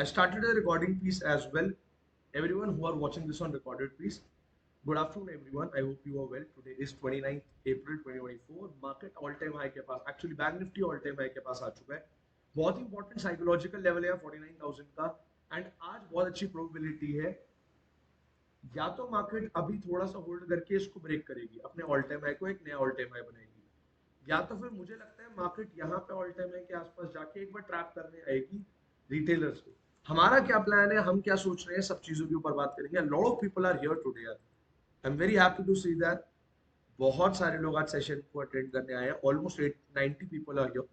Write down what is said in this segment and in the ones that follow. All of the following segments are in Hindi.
I started a recording piece as well. Everyone who are watching this on recorded piece, good afternoon everyone. I hope you are well. Today is 29th April 2024. Market all time high के पास, actually bank Nifty all time high के पास आ चुका है. बहुत ही इंपॉर्टेंट साइकोलॉजिकल लेवल है 49,000 का. एंड आज बहुत अच्छी प्रोबेबिलिटी है या तो मार्केट अभी थोड़ा सा होल्ड करके इसको ब्रेक करेगी, अपने ऑल टाइम हाई को एक नया ऑल टाइम हाई बनाएगी, या तो फिर मुझे लगता है मार्केट यहाँ पे ऑल टाइम हाई के आसपास जाके एक बार ट्रैप करने आएगी रिटेलर्स को. हमारा क्या प्लान है, हम क्या सोच रहे हैं, सब चीजों के ऊपर बात करेंगे. Lot of people are here today यार. I am very happy to see that बहुत सारे लोग आज सेशन को अटेंड करने आए हैं. Almost 890 people are here.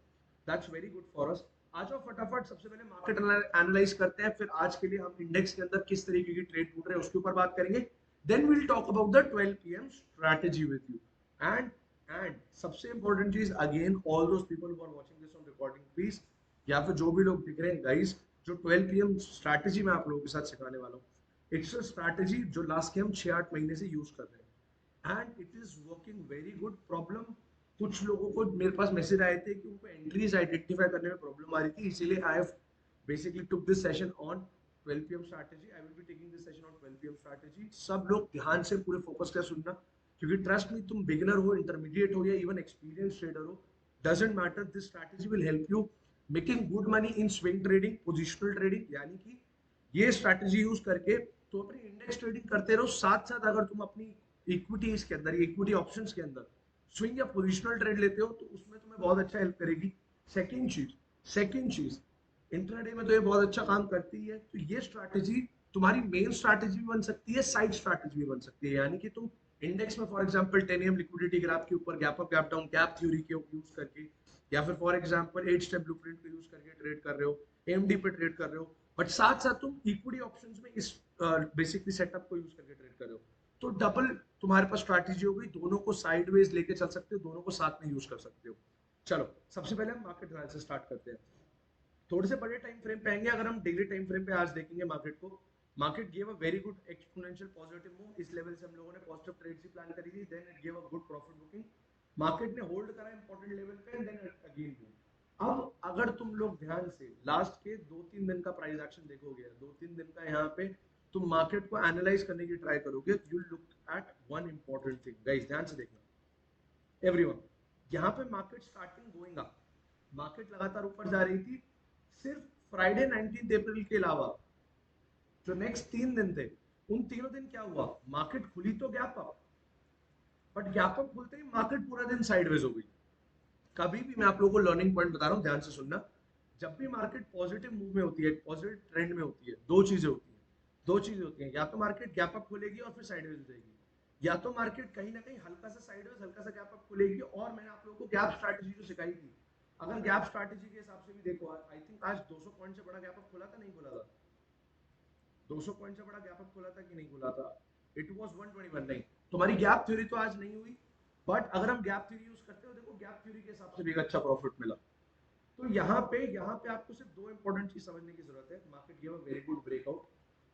That's very good for us. आ जाओ फटाफट सबसे पहले मार्केट एनालाइज करते हैं, फिर आज के लिए हम इंडेक्स के अंदर किस तरीके की ट्रेड टूट रहे हैं उसके ऊपर बात करेंगे. Then will talk about the 12 PM strategy with you. And सबसे इंपॉर्टेंट चीज, again all those people who are watching this on recording please, या फिर जो भी लोग दिख रहे हैं गाइस, जो 12 पीएम स्ट्रैटेजी मैं आप लोगों के साथ सिखाने वाला हूँ, इट्स अ स्ट्रैटेजी जो लास्ट के हम 6-8 महीने से यूज कर रहे हैं and it is working very good. Problem कुछ लोगों को मेरे पास मैसेज आए थे कि उनको एंट्रीज आइडेंटिफाई करने में प्रॉब्लम आ रही थी, इसीलिए I have basically took this session on 12 PM strategy. I will be taking this session on 12 PM strategy. सब लोग ध्यान से पूरे फोकस कर सुनना, क्योंकि ट्रस्ट मी, तुम बिगिनर हो, इंटरमीडिएट हो या इवन एक्सपीरियंस ट्रेडर हो, doesn't matter, this strategy will help you making good money in swing trading, positional trading. यानी कि ये स्ट्रैटेजी यूज करके तो अपनी इंडेक्स ट्रेडिंग करते रहो, साथ साथ अगर तुम अपनी इक्विटीज के अंदर, इक्विटी ऑप्शंस के अंदर स्विंग या पोजिशनल ट्रेड लेते हो तो उसमें तुम्हें बहुत अच्छा हेल्प करेगी. सेकंड चीज इंट्राडे में तो ये बहुत अच्छा काम करती है. तो ये स्ट्रैटेजी तुम्हारी मेन स्ट्रैटेजी भी बन सकती है, साइड स्ट्रैटेजी भी बन सकती है. यानी कि तुम इंडेक्स में for example 10 M liquidity graph के ऊपर gap up gap down gap theory के यूज करके, या फिर फॉर एग्जांपल 8 स्टेप ब्लूप्रिंट को यूज करके ट्रेड कर रहे हो, एमडी पे ट्रेड कर रहे हो, बट साथ साथ तुम इक्विटी ऑप्शंस में इस बेसिकली सेटअप को यूज करके ट्रेड कर रहे हो, तो डबल तुम्हारे पास स्ट्रैटेजी हो गई. दोनों को साइडवेज लेके चल सकते हो, दोनों को साथ में यूज कर सकते हो. चलो सबसे पहले हम मार्केट एनालिसिस स्टार्ट करते हैं. थोड़े से बड़े टाइम फ्रेम पे आएंगे. अगर हम डेली टाइम फ्रेम पे आज देखेंगे मार्केट को, market give a very good exponential positive move. इस लेवल से हम लोगों ने पॉजिटिव ट्रेड्स ही प्लान करी थी. Then it give a good profit booking. Market ने होल्ड करा इंपॉर्टेंट लेवल पे एंड देन अगेन मूव. अब अगर तुम लोग ध्यान से लास्ट के 2-3 दिन का प्राइस एक्शन देखोगे, 2-3 दिन का यहाँ पे तुम मार्केट को एनालाइज करने की ट्राई करोगे, you look at one important thing. Guys ध्यान से देखना एवरीवन, यहाँ पे market starting going up, market लगातार ऊपर जा रही थी. सिर्फ फ्राइडे 19 अप्रैल के अलावा जो नेक्स्ट 3 दिन थे, उन तीनों दिन क्या हुआ, मार्केट खुली तो gap up, but gap up खुलते ही मार्केट पूरा दिन साइडवेज हो गई. कभी भी, मैं आप लोगों को लर्निंग पॉइंट बता रहा हूँ, ध्यान से सुनना, जब भी मार्केट पॉजिटिव मूव में होती है, पॉजिटिव ट्रेंड में होती है, दो चीजें होती हैं. या तो मार्केट गैप अप खोलेगी और फिर साइडवेज हो जाएगी, या तो मार्केट कहीं ना कहीं हल्का सा साइडवेज, हल्का सा गैप अप खोलेगी. और मैंने आप लोगों को गैप स्ट्रैटेजी जो सिखाई थी, अगर गैप स्ट्रैटेजी के हिसाब से भी देखो, आई थिंक आज 200 पॉइंट से बड़ा गैप अप खोला था, नहीं खोला था? 200 पॉइंट से बड़ा गैप अप खोला था कि नहीं खोला था? It was 121. नहीं, तुम्हारी गैप थ्योरी तो आज नहीं हुई, बट अगर हम गैप थ्योरी यूज करते हो, देखो गैप थ्योरी के हिसाब से भी एक अच्छा प्रॉफिट मिला. तो यहाँ पे आपको सिर्फ दो इंपॉर्टेंट चीज समझने की जरूरत है. Market give a very good breakout.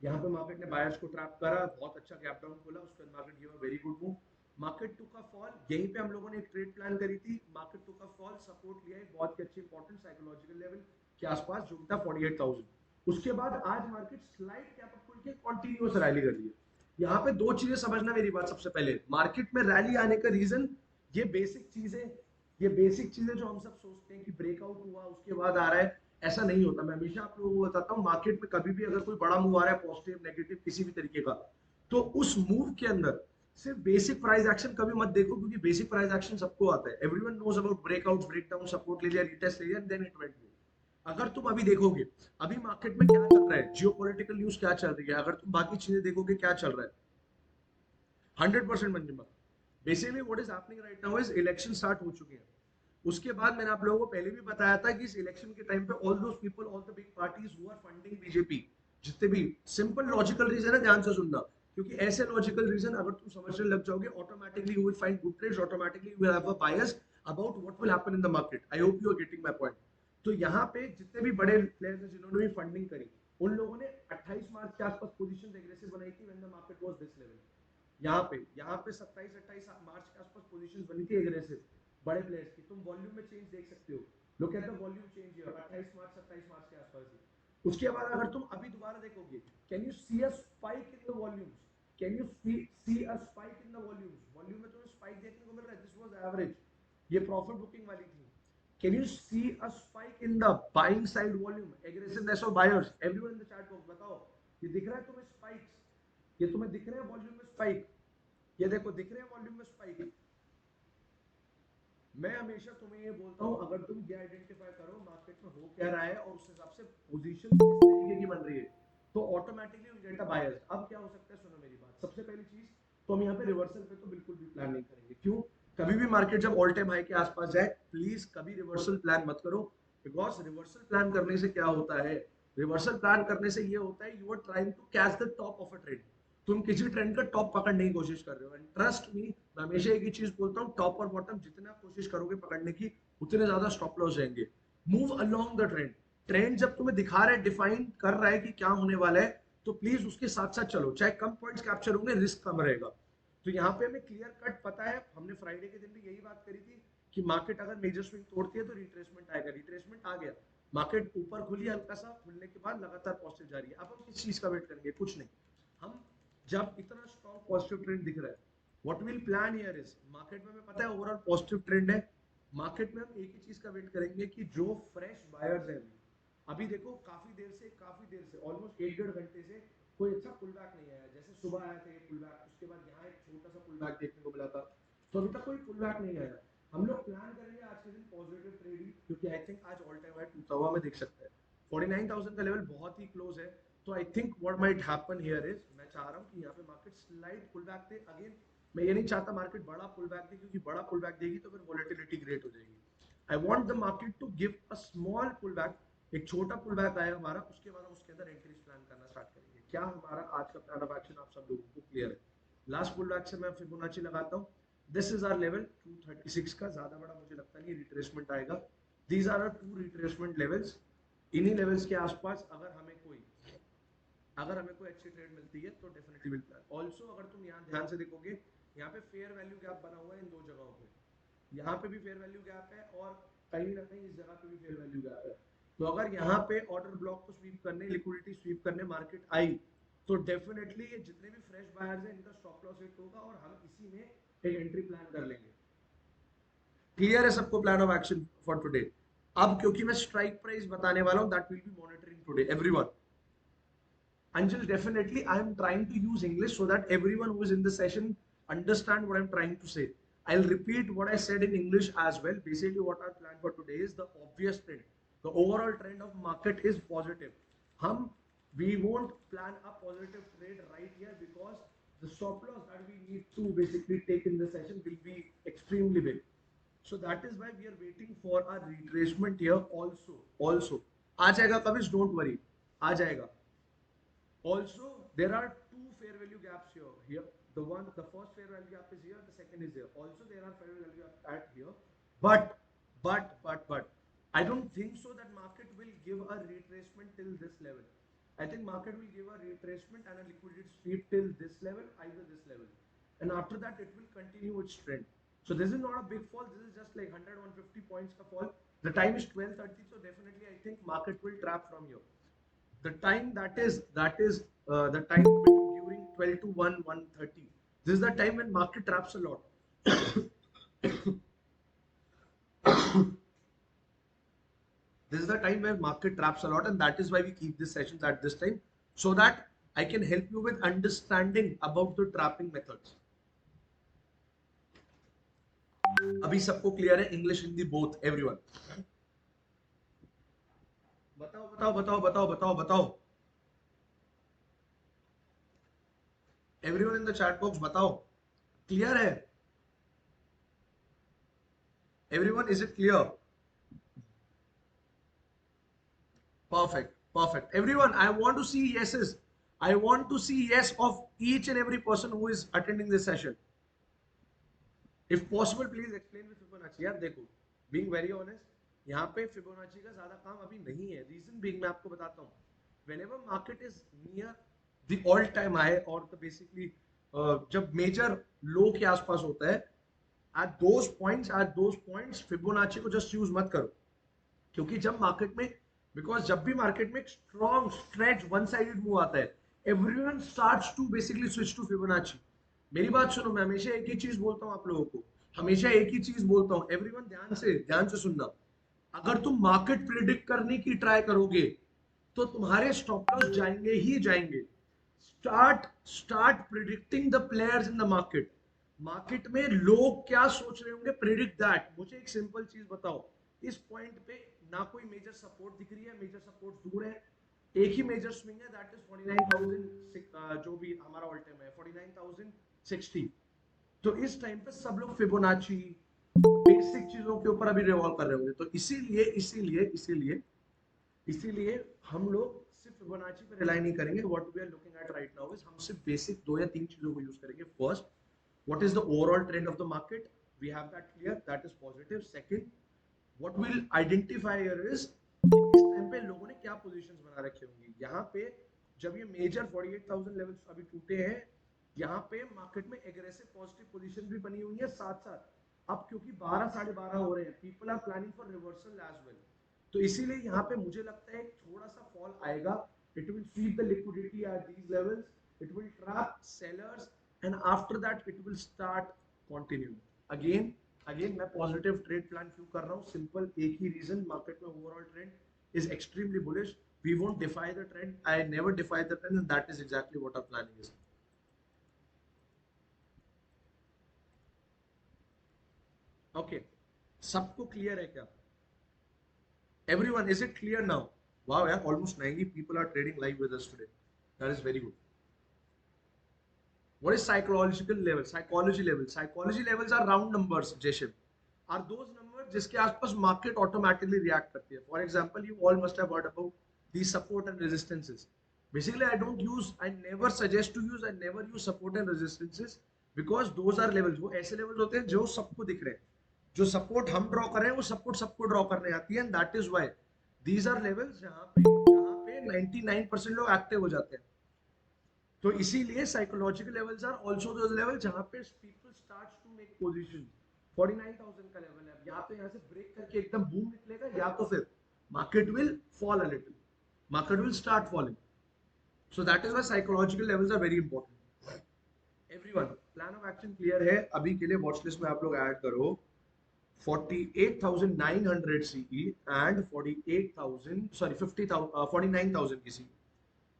यहाँ पे मार्केट ने बायर्स को ट्रैप करा, बहुत अच्छा गैप डाउन खोला, उसके बाद market give a very good move. Market too का फॉल, यहीं पे हम लोगों ने एक ट्रेड प्लान करी थी. मार्केट टू का फॉल, सपोर्ट लिया है बहुत ही अच्छे इंपॉर्टेंट साइकोलॉजिकल लेवल के आसपास जो था 48,000. उसके बाद आज मार्केट स्लाइड कैप अप खुल के कंटिन्यूअस रैली कर रही है. यहाँ पे दो चीजें समझना मेरी बात. सबसे पहले, मार्केट में रैली आने का रीजन, ये बेसिक चीजें, ये बेसिक चीजें जो हम सब सोचते हैं कि ब्रेकआउट हुआ उसके बाद आ रहा है, ऐसा नहीं होता. मैं हमेशा आप लोगों को बताता हूँ, मार्केट में कभी भी अगर कोई बड़ा मूव आ रहा है, पॉजिटिव नेगेटिव किसी भी तरीके का, तो उस मूव के अंदर सिर्फ बेसिक प्राइस एक्शन कभी मत देखो, क्योंकि बेसिक प्राइस एक्शन सबको आता है. Everyone knows about breakouts, breakdown, support ले लिया, रिटेस्ट ले लिया, देन इट वेंट. अगर तुम अभी देखोगे, अभी मार्केट में क्या चल रहा है, जियोपॉलिटिकल न्यूज क्या चल रही है, अगर तुम बाकी चीजें देखोगे क्या चल रहा है, 100% Manjima, basically what is happening right now is election start हो चुके हैं. उसके बाद मैंने आप लोगों को पहले भी बताया था कि इस इलेक्शन के टाइम पे all those people, all the big parties who are funding BJP, जितने भी, सिंपल लॉजिकल रीजन है, ध्यान से सुनना, क्योंकि ऐसे लॉजिकल रीजन अगर तुम समझने लग जाओगे, automatically you will find good trades, automatically you will have a bias about what will happen in the market. I hope you are getting my point. तो यहाँ पे जितने भी बड़े प्लेयर्स हैं जिन्होंने भी फंडिंग करी, उन लोगों ने 28 मार्च के आसपास पोजीशंस एग्रेसिव बनाई थी when the market was this level. यहाँ पे 27-28 मार्च के आसपास पोजीशंस बनी थी एग्रेसिव बड़े प्लेयर्स की. तुम वॉल्यूम में चेंज देख सकते हो. लोग कहते हैं वॉल्यूम चेंज है 28 मार्च 27 मार्च के आसपास ही. उसके बाद अगर तुम अभी दोबारा देखोगे, can you see a spike in the volumes, can you see a spike in the volumes, volume में तुम्हें स्पाइक देखने को मिल रहा है, दिस वाज एवरेज, ये प्रॉफिट बुकिंग वाली थी। Can you see a spike in the buying side volume, aggressiveness of buyers, everyone in the chat box बताओ, ये दिख रहा है तुम्हें स्पाइक्स, ये तुम्हें दिख रहे हैं वॉल्यूम में स्पाइक, ये देखो दिख रहे हैं वॉल्यूम में स्पाइक। मैं हमेशा तुम्हें ये बोलता हूँ, अगर तुम ये आइडेंटिफाई करो मार्केट में हो क्या रहा है और उस हिसाब से पोजीशन किस तरीके की बन रही है, तो ऑटोमेटिकली विल गेट अ बायस। अब क्या हो सकता है, सुनो मेरी बात, सबसे पहली चीज तो हम यहाँ पे रिवर्सल पे तो बिल्कुल भी प्लान नहीं करेंगे। क्यों? कभी भी मार्केट जब ऑल टाइम हाई के आसपास जाए, प्लीज कभी रिवर्सल प्लान मत करो, बिकॉज रिवर्सल प्लान करने से क्या होता है, रिवर्सल प्लान करने से ये होता है, you are trying to catch the top of a trade, तुम किसी ट्रेंड का टॉप पकड़ने की कोशिश कर रहे हो। एंड ट्रस्ट मी, मैं हमेशा एक ही चीज बोलता हूँ, टॉप और बॉटम जितना कोशिश करोगे पकड़ने की, उतने ज्यादा स्टॉप लॉस जाएंगे। Move along the trend, trend जब तुम्हें दिखा रहा है, डिफाइन कर रहा है कि क्या होने वाला है, तो प्लीज उसके साथ साथ चलो, चाहे कम पॉइंट्स कैप्चर होंगे, रिस्क कम रहेगा। तो यहाँ पे हमें क्लियर कट पता है, हमने फ्राइडे के दिन भी यही बात करी थी कि मार्केट अगर मेजर स्विंग तोड़ती है तो रिट्रेसमेंट आएगा, रिट्रेसमेंट आ गया, मार्केट ऊपर खुली, हल्का सा खुलने के बाद लगातार पॉजिटिव जा रही है। अब हम किस चीज का वेट करेंगे, कुछ नहीं, हम जब इतना स्ट्रॉन्ग पॉजिटिव ट्रेंड दिख रहा है, what will plan here is, market में हमें पता है ओवरऑल पॉजिटिव ट्रेंड है, मार्केट में हम एक ही चीज का वेट करेंगे कि जो फ्रेश बायर्स हैं, अभी देखो काफी देर से ऑलमोस्ट 1-1.5 घंटे से कोई अच्छा पुल बैक नहीं आया, जैसे सुबह आया था ये पुल बैक, उसके बाद यहाँ एक छोटा सा पुल बैक देखने को मिला था, तो अभी तक कोई पुल बैक नहीं आया। हम लोग प्लान करेंगे आज के दिन पॉजिटिव ट्रेडिंग, क्योंकि आई थिंक आज ऑल टाइम हाई टूटा हुआ में देख सकते हैं, 49,000 का लेवल बहुत ही क्लोज है। तो I think what might happen here is, मैं चाह रहा हूँ कि यहाँ पे मार्केट स्लाइड पुल बैक दे अगेन। मैं ये नहीं चाहता मार्केट बड़ा पुल बैक दे, क्योंकि बड़ा पुल बैक देगी तो फिर वॉलेटिलिटी ग्रेट हो जाएगी। I want the market to give a small pull back, एक छोटा पुल बैक आया हमारा, उसके बाद हम उसके अंदर एंट्रीज प्लान करना स्टार्ट करेंगे। क्या हमारा आज का प्लान ऑफ एक्शन आप सब लोगों को क्लियर है? लास्ट पुल बैक से मैं फिबोनाची लगाता हूँ, दिस इज आवर लेवल 236 का, ज्यादा बड़ा मुझे लगता नहीं रिट्रेसमेंट आएगा। These are our 2 retracement levels, इन्हीं लेवल्स के आसपास अगर हमें कोई अच्छी ट्रेड मिलती है तो डेफिनेटली विल प्लान। ऑल्सो अगर तुम यहाँ ध्यान से देखोगे, यहाँ पे फेयर वैल्यू गैप बना हुआ है इन दो जगहों पे, यहाँ पे भी फेयर वैल्यू गैप है और कहीं ना कहीं इस जगह पे भी फेयर वैल्यू गैप है। तो अगर यहाँ पे ऑर्डर ब्लॉक को स्वीप करने, लिक्विडिटी स्वीप करने मार्केट आई, तो डेफिनेटली ये जितने भी फ्रेश बायर्स हैं इनका स्टॉप लॉस हिट होगा और हम इसी में एक एंट्री प्लान कर लेंगे। क्लियर है सबको plan of action for today? अब क्योंकि मैं स्ट्राइक प्राइस बताने वाला हूं, that will be monitoring today everyone. Anjal, definitely I am trying to use English so that everyone who is in the session understand what I'm trying to say. I'll repeat what I said in English as well. Basically, what our plan for today is the obvious trend. The overall trend of market is positive. We won't plan a positive trade right here because the stop loss that we need to basically take in the session will be extremely big. So that is why we are waiting for a retracement here also. आ जाएगा कभी, don't worry, आ जाएगा. Also, there are two fair value gaps here. The first fair value gap is here. The second is here. Also, there are fair value gaps at here. But, I don't think so that market will give a retracement till this level. I think market will give a retracement and a liquidity sweep till this level, either this level, and after that it will continue its trend. So this is not a big fall. This is just like 100-150 points ka fall. The time is 12:30, so definitely I think market will trap from here. The time that is the time during 12 to 1:30. This is the time when market traps a lot. This is the time where market traps a lot, and that is why we keep these sessions at this time, so that I can help you with understanding about the trapping methods. अभी सबको क्लियर है? English Hindi both, everyone? बताओ everyone in the chat box, बताओ क्लियर है everyone? Is it clear? Perfect everyone, I want to see yeses. I want to see yes of each and every person who is attending this session. If possible, please explain with Fibonacci. यार देखो, being very honest, यहाँ पे Fibonacci का ज्यादा काम अभी नहीं है. Reason being मैं आपको बताता हूँ. Whenever market is near the all time high or the basically जब major low के आसपास होता है, at those points Fibonacci को just use मत करो, क्योंकि जब मार्केट में बिकॉज जब भी मार्केट में एक strong stretch one sided move आता है, everyone starts to basically switch to Fibonacci. मेरी बात सुनो, मैं हमेशा एक ही चीज बोलता हूँ आप लोगों को, हमेशा एक ही चीज बोलता हूँ, एवरीवन ध्यान से सुनना। अगर तुम मार्केट प्रिडिक्ट करने की ट्राई करोगे तो तुम्हारे स्टॉप लॉस जाएंगे ही जाएंगे। Start start predicting the players in the market. Market में लोग क्या सोच रहे होंगे, प्रिडिक्ट दैट। मुझे एक सिंपल चीज बताओ, इस पॉइंट पे ना कोई मेजर सपोर्ट दिख रही है, मेजर सपोर्ट दूर है, एक ही मेजर स्विंग है, दैट इज 49,000, जो भी हमारा ऑल टाइम है 49,060। तो इस टाइम पे सब लोग फिबोनाची बेसिक चीजों के ऊपर अभी रिवॉल्व कर रहे होंगे। तो इसीलिए इसीलिए इसीलिए इसीलिए हम लोग सिर्फ फिबोनाची पे रिलाई नहीं करेंगे। What we are looking at right now is, हम सिर्फ बेसिक दो या तीन चीजों को यूज करेंगे। First, what is the overall trend of the market, we have that clear, that is positive. Second, what will identify here is इस टाइम पे लोगों ने क्या पोजीशंस बना रखे होंगी। यहाँ पे जब ये मेजर 48,000 लेवल्स अभी टूटे हैं, यहाँ पे मार्केट में एग्रेसिव पॉजिटिव पोजीशन भी बनी हुई है। साथ साथ अब क्योंकि 12 साढ़े 12 हो रहे हैं, people are planning for reversal as well. तो इसीलिए यहाँ पे मुझे लगता है थोड़ा सा फॉल आएगा। It will sweep the liquidity at these levels, it will trap sellers, and after that it will start continue again. Again मैं पॉजिटिव ट्रेड प्लान क्यों कर रहा हूँ, सिंपल एक ही रीजन, मार्केट में overall trend is extremely bullish. We won't defy the trend, I never defy the trend, and that is exactly what our planning is. Okay, सबको क्लियर है क्या? Everyone, is it clear now? Wow, yeah, almost 90 people are trading live with us today. That is very good. What is psychological level? Psychology level. Psychology levels are round numbers, Jeshim. Are those numbers जिसके आसपास market automatically react करती है? For example, you all must have heard about these support and resistances. Basically, I never suggest to use, I never use support and resistances because those are levels. वो ऐसे levels होते हैं जो सबको दिख रहे हैं। जो सपोर्ट हम ड्रॉ कर रहे हैं वो सपोर्ट सबको ड्रॉ करने आती है, and that is why these are levels जहां पे 99% लोग एक्टिव हो जाते हैं। तो इसीलिए psychological levels are also those level जहां पे people starts to make position. 49,000 का लेवल है, यहाँ पे यहाँ से ब्रेक करके एकदम बूम निकलेगा, या तो फिर market will fall a little, market will start falling. So that is why psychological levels are very important. Everyone, plan of action clear है? अभी के लिए वॉच लिस्ट में आप लोग ऐड करो 48,900 CE and 48,000, sorry 50,000, 49,000 की CE।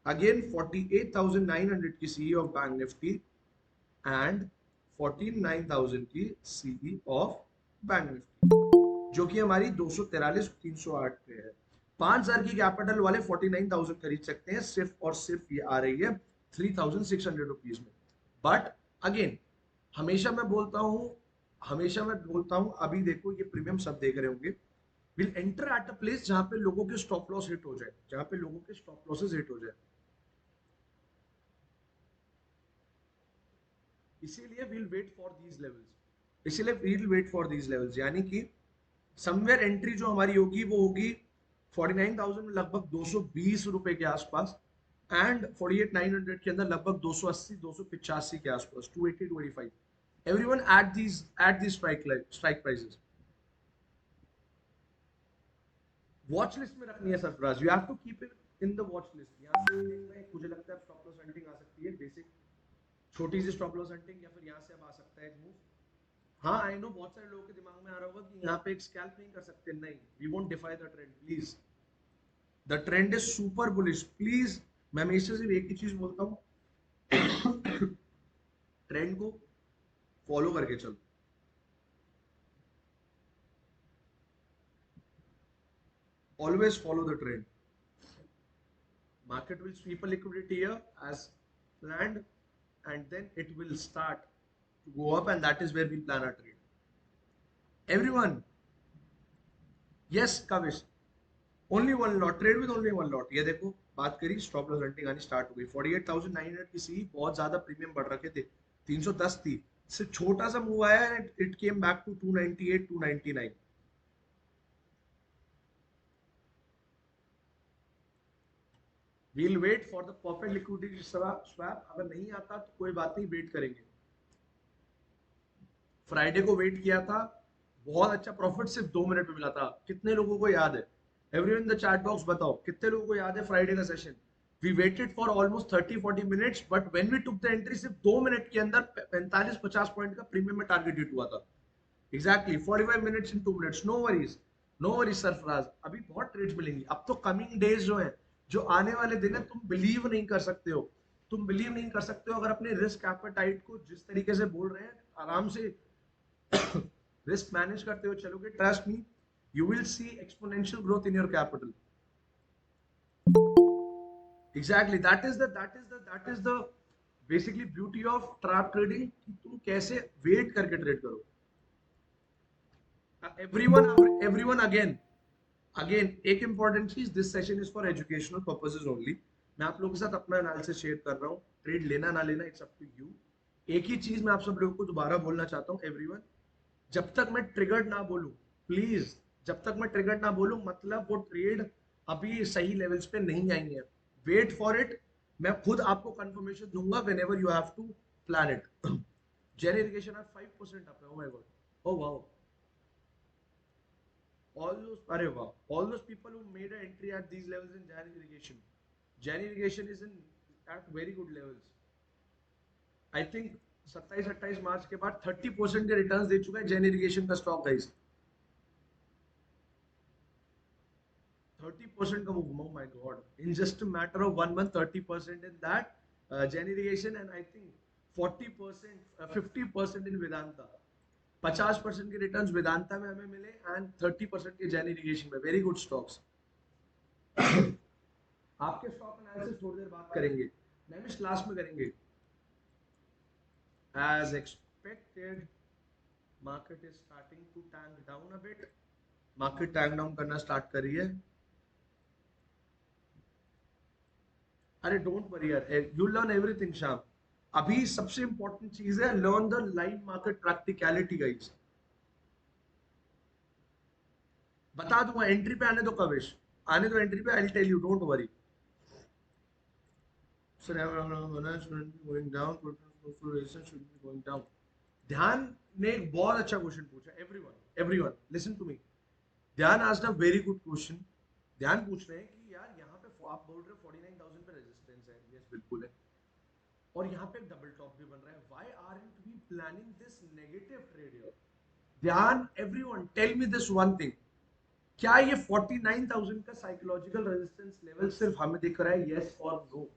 Again 48,900 की CE of Bank Nifty and 49,000 की CE of Bank Nifty, जो कि हमारी 243 308 पे है। 5,000 की कैपिटल वाले 49,000 खरीद सकते हैं, सिर्फ और सिर्फ ये आ रही है 3,600 रुपीज में। बट अगेन, हमेशा मैं बोलता हूँ हमेशा मैं बोलता हूँ अभी देखो ये प्रीमियम सब देख रहे होंगे, will enter at a place जहां पे लोगों के स्टॉप लॉस हिट हो जाए, जहां पे लोगों के स्टॉप लॉसेस हिट हो जाए। इसीलिए we'll wait for these levels, इसीलिए we'll wait for these levels, यानी कि समवेयर एंट्री जो हमारी होगी वो होगी 49,000 में लगभग 220 रुपए के आसपास, एंड 48,900 के अंदर लगभग 280 285 के आसपास, 280 285। Everyone at these strike prices. Watch list में रखनी है Sarfaraz, you have to keep it in the watch list. यहाँ से देखना है, मुझे लगता है स्टॉप लॉस हंटिंग आ सकती है, बेसिक छोटी सी स्टॉप लॉस हंटिंग, या फिर यहाँ से अब आ सकता है एक मूव। हाँ आई नो, बहुत सारे लोगों के दिमाग में आ रहा होगा कि यहाँ पे एक स्कैल्प नहीं कर सकते, नहीं, we won't defy the trend please. The trend is super bullish please. मैं हमेशा सिर्फ एक ही चीज बोलता हूँ, ट्रेंड को फॉलो करके चलो। Always follow the trend. Market will sweep a liquidity here as planned, and then it will start to go up, and that is where we plan our trade. Everyone, yes, Kavish, only one lot, trade with only one lot। ये देखो, बात करी स्टॉप लॉस हंटिंग आनी स्टार्ट हो गई। 48,900 की सी बहुत ज्यादा प्रीमियम बढ़ रखे थे, 310 थी, से छोटा सा मूव आया and it came back to 298 299। We'll wait for the perfect liquidity swap, अगर नहीं आता तो कोई बात नहीं, वेट करेंगे। फ्राइडे को वेट किया था, बहुत अच्छा प्रॉफिट सिर्फ 2 मिनट में मिला था, कितने लोगों को याद है? Everyone in the chat box बताओ कितने लोगों को याद है फ्राइडे का session? We waited for almost 30-40 minutes, but when we took the entry सिर्फ 2 मिनट के अंदर 45-50 पॉइंट का प्रीमियम में टारगेट हिट हुआ था। Exactly 45 minutes in 2 minutes. No worries, no worries Sarfaraz, अभी बहुत ट्रेड्स मिलेंगी। अब तो कमिंग डेज जो है, जो आने वाले दिन है, तुम बिलीव नहीं कर सकते हो, तुम बिलीव नहीं कर सकते हो। अगर अपने रिस्क एपेटाइट को जिस तरीके से बोल रहे हैं, आराम से रिस्क मैनेज करते हुए चलोगे, trust me, you will see exponential growth in your capital. Exactly, that is the basically beauty of trap trading, कि तुम कैसे वेट करके ट्रेड करो। everyone again एक इंपॉर्टेंट चीज, this session is for educational purposes only. मैं आप लोगों के साथ अपना एनालिसिस शेयर कर रहा हूँ, ट्रेड लेना ना लेना इट्स अप टू यू। एक ही चीज मैं आप सब लोगों को दोबारा बोलना चाहता हूँ, एवरीवन, जब तक मैं ट्रिगर्ड ना बोलूं, प्लीज, जब तक मैं ट्रिगर्ड ना बोलूं, मतलब वो ट्रेड अभी सही लेवल्स पे नहीं आएंगे। वेट फॉर इट, मैं खुद आपको कंफर्मेशन दूंगा whenever you have to plan it. Jain irrigation are 5% up, oh my god, oh wow, all those people who made an entry at these levels in Jan irrigation is in at very good levels. I think 27-28 मार्च के बाद 30% के रिटर्न्स दे चुका है जेन इरिगेशन का स्टॉक गाइस। 30% का move, oh my god, in just a matter of 1 month 30% in that Jan irrigation, and I think 40% 50% in Vedanta। 50% के रिटर्न्स वेदांता में हमें मिले एंड 30% के जैन इरिगेशन में। Very good stocks. आपके स्टॉक एनालिसिस थोड़ी देर बात करेंगे, नेमिश क्लास में करेंगे। As expected market is starting to tank down a bit. Market tank down करना स्टार्ट कर रही है। अरे डोंट वरी यार, यू लर्न एवरीथिंग शाम। अभी सबसे इंपॉर्टेंट चीज है learn the live market practicality guys. बता दूंगा, एंट्री पे आने दो कविश, आने दो एंट्री पे, I will tell you, don't worry. going down, should be going down. ध्यान ने एक बहुत अच्छा क्वेश्चन पूछा। Everyone listen to me. Dhyan asked a very good question. Dhyan पूछ रहे हैं कि यार यहाँ पे आप बोल रहे हो 49,000 पे रेजिस्टेंस है, यस बिल्कुल है, और यहाँ पे डबल टॉप भी बन रहा है, why aren't we planning this negative trade here? Dhyan, everyone tell me this one thing, क्या ये 49,000 का साइकोलॉजिकल रेजिस्टेंस लेवल सिर्फ हमें दिख रहा है? यस और नो,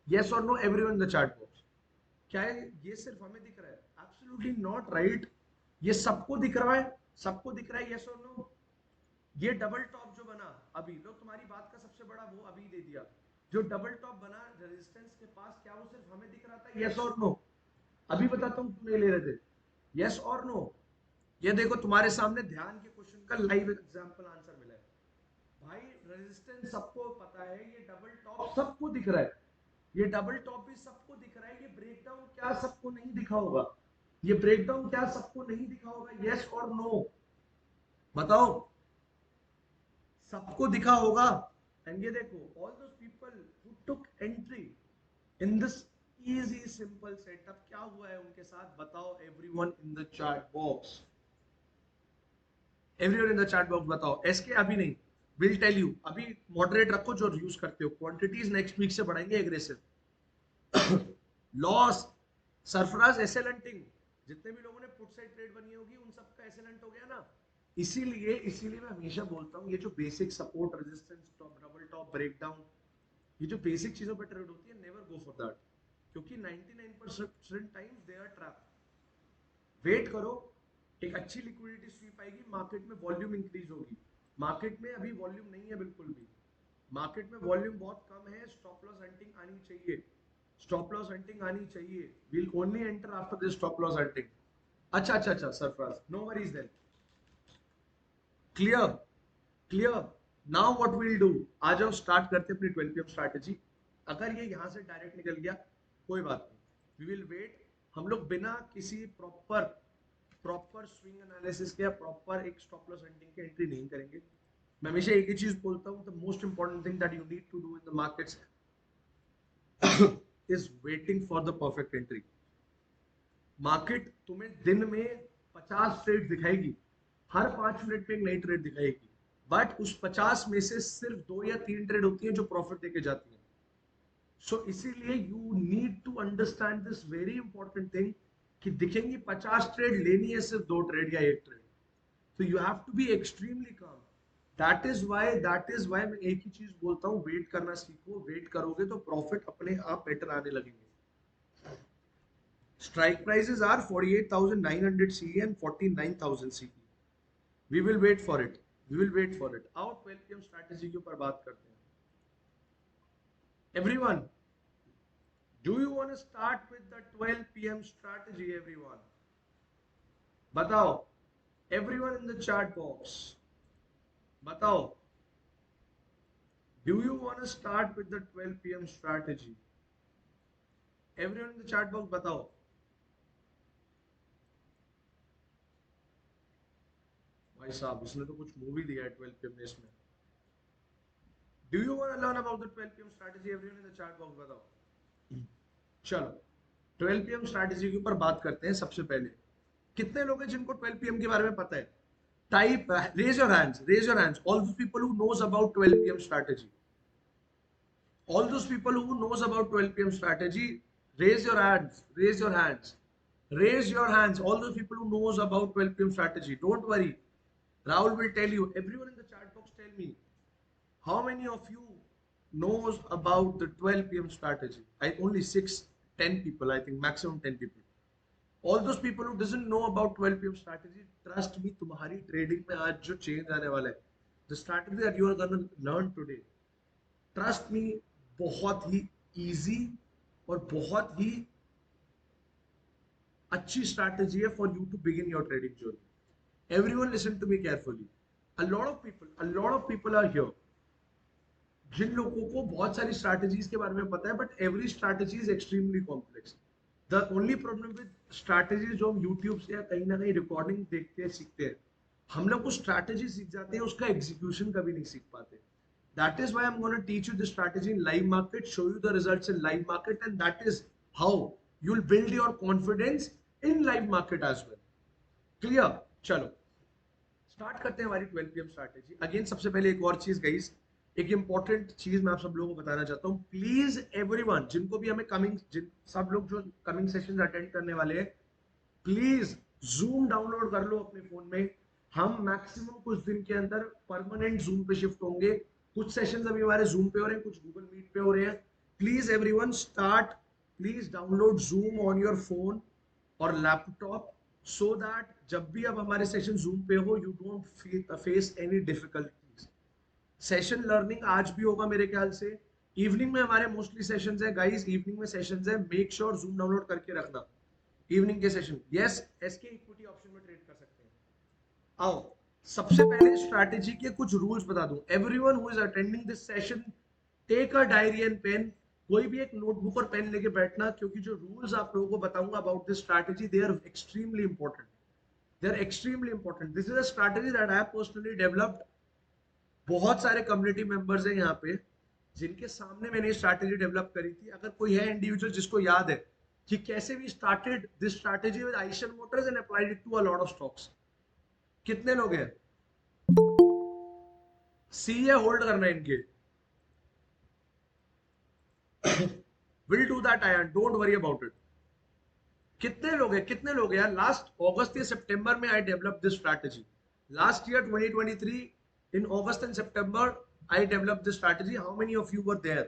यस और no everyone in the chat box. क्या ये सिर्फ हमें दिख रहा है? Absolutely not, right? ये सबको दिख रहा है, सबको दिख रहा है, यस और नो? ये डबल टॉप जो बना अभी, लो तुम्हारी बात का सबसे बड़ा वो अभी दे दिया, जो डबल टॉप बना रेजिस्टेंस के पास, क्या वो सिर्फ हमें दिख रहा था? यस और नो? अभी बताता हूँ क्यों नहीं ले रहे थे, यस और नो? ये देखो तुम्हारे सामने ध्यान के क्वेश्चन का लाइव एग्जांपल आंसर मिला है भाई। रेजिस्टेंस सबको पता है, ये डबल टॉप सबको दिख रहा है, ये डबल टॉप भी सबको दिख रहा है, ये ब्रेकडाउन क्या सबको नहीं दिखा होगा? ये ब्रेकडाउन क्या सबको नहीं दिखा होगा? यस और नो बताओ, सबको दिखा होगा। एंड ये देखो, all those people who took entry in this easy simple setup, क्या हुआ है उनके साथ बताओ everyone in the chat box, everyone in the chat box बताओ। एसके अभी नहीं, विल टेल यू, अभी मॉडरेट रखो जो यूज करते हो, क्वांटिटीज नेक्स्ट वीक से बढ़ाएंगे एग्रेसिव। लॉस सरफराज एसेलेंटिंग, जितने भी लोगों ने पुट साइड ट्रेड बनी होगी उन सबका एसेलेंट हो गया ना। इसीलिए मैं हमेशा बोलता हूँ, ये जो basic support resistance top double top breakdown, ये जो बेसिक चीजों पर ट्रेड होती है, नेवर गो फॉर दैट, क्योंकि 99% times they are trap. Wait करो, एक अच्छी लिक्विडिटी स्वीप आएगी, मार्केट में वॉल्यूम इंक्रीज होगी। मार्केट में अभी वॉल्यूम नहीं है बिल्कुल भी, मार्केट में वॉल्यूम बहुत कम है। स्टॉप लॉस हंटिंग आनी चाहिए, स्टॉप लॉस हंटिंग आनी चाहिए। Will only enter after this stop loss hunting. अच्छा Sarfaraz, no worries then, clear clear. Now what will do, आ जाओ स्टार्ट करते अपनी 12 PM स्ट्रैटेजी। अगर ये यहां से डायरेक्ट निकल गया कोई बात नहीं, वी विल वेट। हम लोग बिना किसी प्रॉपर स्विंग एनालिसिस के, प्रॉपर एक स्टॉप लॉस हंटिंग के एंट्री नहीं करेंगे। मैं हमेशा एक ही चीज बोलता हूं, the most important thing that you need to do in the markets is waiting for the perfect entry. Market तुम्हें दिन में 50 ट्रेड दिखाएगी, हर 5 मिनट में एक नई ट्रेड दिखाएगी। बट उस 50 में से सिर्फ 2 या 3 ट्रेड होती हैं जो प्रॉफिट देके जाती हैं. सो इसीलिए you need to understand this very important thing कि दिखेंगी 50 ट्रेड, लेनी है सिर्फ 2 ट्रेड या 1 ट्रेड. तो you have to be extremely calm. That is why मैं एक ही चीज बोलता हूँ, वेट करना सीखो. वेट करोगे तो प्रॉफिट अपने आप बेटर आने लगेंगे. Strike prices are 48,900 CE and 49,000 CE. We will wait for it. We will wait for it. आओ 12 PM strategy के ऊपर बात करते हैं. Everyone, do you want to start with the 12 PM strategy? Everyone, बताओ. Everyone in the chat box, बताओ. Do you want to start with the 12 PM strategy? Everyone in the chat box, बताओ. भाई साहब, इसने तो कुछ मूवी दिया है 12 PM ने इसमें. Do you want to learn about the 12 PM strategy? Everyone in the chat box, बताओ. चलो 12 PM स्ट्रैटेजी के ऊपर बात करते हैं. सबसे पहले कितने लोग हैं जिनको 12 PM के बारे में पता है? Type, raise your hands, raise your hands. All those people who knows about 12 PM strategy, all those people who knows about 12 PM strategy, raise your hands, raise your hands, raise your hands. All those people who knows about 12 PM strategy, don't worry, Rahul will tell you. Everyone in the chat box, tell me how many of you knows about the 12 PM strategy. Only 6-10 people, I think maximum 10 people. All those people who doesn't know about 12 PM strategy, trust me, तुम्हारी trading में आज जो change आने वाला है, the strategy that you are going to learn today, trust me, बहुत ही easy और बहुत ही अच्छी strategy है for you to begin your trading journey. Everyone listen to me carefully. A lot of people are here जिन लोगों को बहुत सारी स्ट्रैटेजीज के बारे में पता है, but every strategy is extremely complex. The only problem with strategies जो हम यूट्यूब से या कहीं ना कहीं रिकॉर्डिंग देखते हैं, सीखते हैं, हम लोग कुछ स्ट्रैटेजी सीख जाते हैं, उसका एग्जीक्यूशन कभी नहीं सीख पाते. That is why I'm going to teach you this strategy in live market, show you the results in live market, and that is how you'll build your confidence in live market as well. Clear? चलो स्टार्ट करते हैं हमारी 12 PM स्ट्रैटेजी. अगेन सबसे पहले एक और चीज गाइस, एक इंपॉर्टेंट चीज मैं आप सब लोगों को बताना चाहता हूँ. प्लीज एवरीवन, जिनको भी हमें सब लोग जो कमिंग सेशंस अटेंड करने वाले हैं, प्लीज जूम डाउनलोड कर लो अपने फोन में. हम मैक्सिमम कुछ दिन के अंदर परमानेंट जूम पे शिफ्ट होंगे. कुछ सेशंस अभी हमारे जूम पे हो रहे हैं, कुछ गूगल मीट पे हो रहे हैं. Please everyone start, please download Zoom on your phone और लैपटॉप, सो दैट जब भी अब हमारे सेशन जूम पे हो, you don't face any difficulties. Session learning आज भी होगा मेरे ख्याल से. इवनिंग में हमारे मोस्टली सेशंस है गाइस, इवनिंग में सेशंस है. मेक श्योर जूम डाउनलोड करके रखना. इवनिंग के session, yes, SK equity option में ट्रेड कर सकते हैं. आओ सबसे पहले स्ट्रैटेजी के कुछ रूल्स बता दूं. Everyone who is attending this session, take a diary and pen. कोई भी एक नोटबुक और पेन लेके बैठना, क्योंकि जो रूल्स आप लोगों को बताऊंगा about this strategy, they are extremely important. They are extremely important. This is a strategy that I have personally developed. बहुत सारे कम्युनिटी मेंबर्स हैं यहाँ पे जिनके सामने मैंने स्ट्रैटेजी डेवलप करी थी. अगर कोई है इंडिविजुअल जिसको याद है कि कैसे we started this strategy with Eicher Motors and applied it to a lot of stocks, कितने लोग हैं? सी है होल्ड करना इनके. Will do that, I don't worry about it. कितने लोग हैं, कितने लोग हैं यार? लास्ट अगस्त या सितंबर में I develop this strategy. Last year 2023 in August and September I developed this strategy. How many of you were there?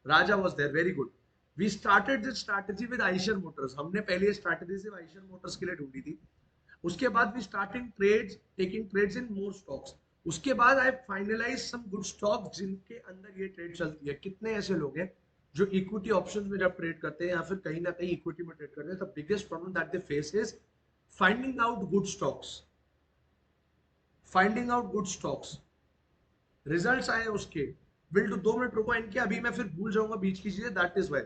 Raja was there. Very good. We started this strategy with Eicher Motors. हमने पहले स्ट्रैटेजी सिर्फ Eicher Motors के लिए ढूंढी थी. उसके बाद we started trades, taking trades in more stocks. उसके बाद I finalized some good stocks जिनके अंदर ये ट्रेड चलती है. कितने ऐसे लोग हैं जो इक्विटी ऑप्शंस में जब ट्रेड करते हैं या फिर कहीं ना कहीं इक्विटी में ट्रेड करते हैं, the biggest problem that they face is finding out good stocks. Finding out good stocks. Results आए उसके, विल डू. 2 मिनट रुको इनके, अभी मैं फिर भूल जाऊंगा बीच की चीजें. That is why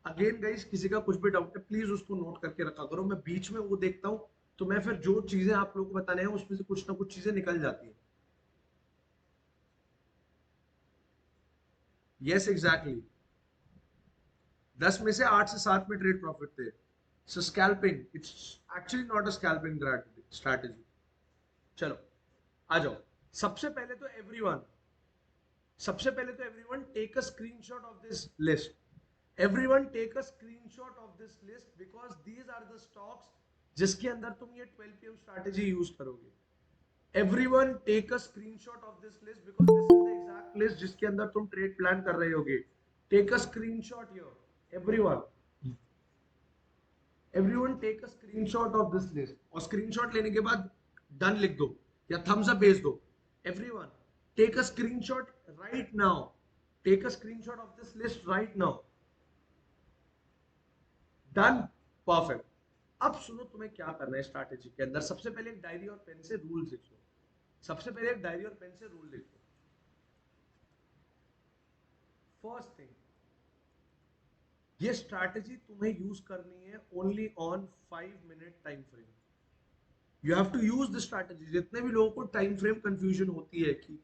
again guys, किसी का कुछ भी डाउट है प्लीज उसको नोट करके रखा करो. मैं बीच में वो देखता हूं तो मैं फिर जो चीजें आप लोगों को बताने हैं उसमें से कुछ ना कुछ चीजें निकल जाती हैं. Yes exactly. 10 में से 8 से 7 में ट्रेड प्रॉफिट थे. So scalping, it's actually not a scalping strategy. चलो आ जाओ. सबसे पहले तो everyone take a screenshot of this list. Everyone take a screenshot of this list because these are the stocks जिसके अंदर तुम ये 12 PM स्ट्रैटेजी यूज करोगे. Everyone take a screenshot of this list because this is the exact list जिसके अंदर तुम ट्रेड प्लान कर रहे होगे. Take a screenshot here. Everyone take a screenshot of this list. और स्क्रीनशॉट लेने के बाद डन लिख दो या थम्स अप भेज दो. Everyone take a screenshot right now. Take a screenshot of this list right now. Done. Perfect. अब सुनो तुम्हें क्या करना है स्ट्रैटेजी के अंदर. सबसे पहले एक डायरी और पेन से रूल लिख लो. सबसे पहले एक डायरी और पेन से रूल लिख लो. फर्स्ट थिंग, ये स्ट्रैटेजी तुम्हें यूज करनी है only on 5 minute time frame. You have to use the strategy. जितने भी लोगों को टाइम फ्रेम कंफ्यूजन होती है कि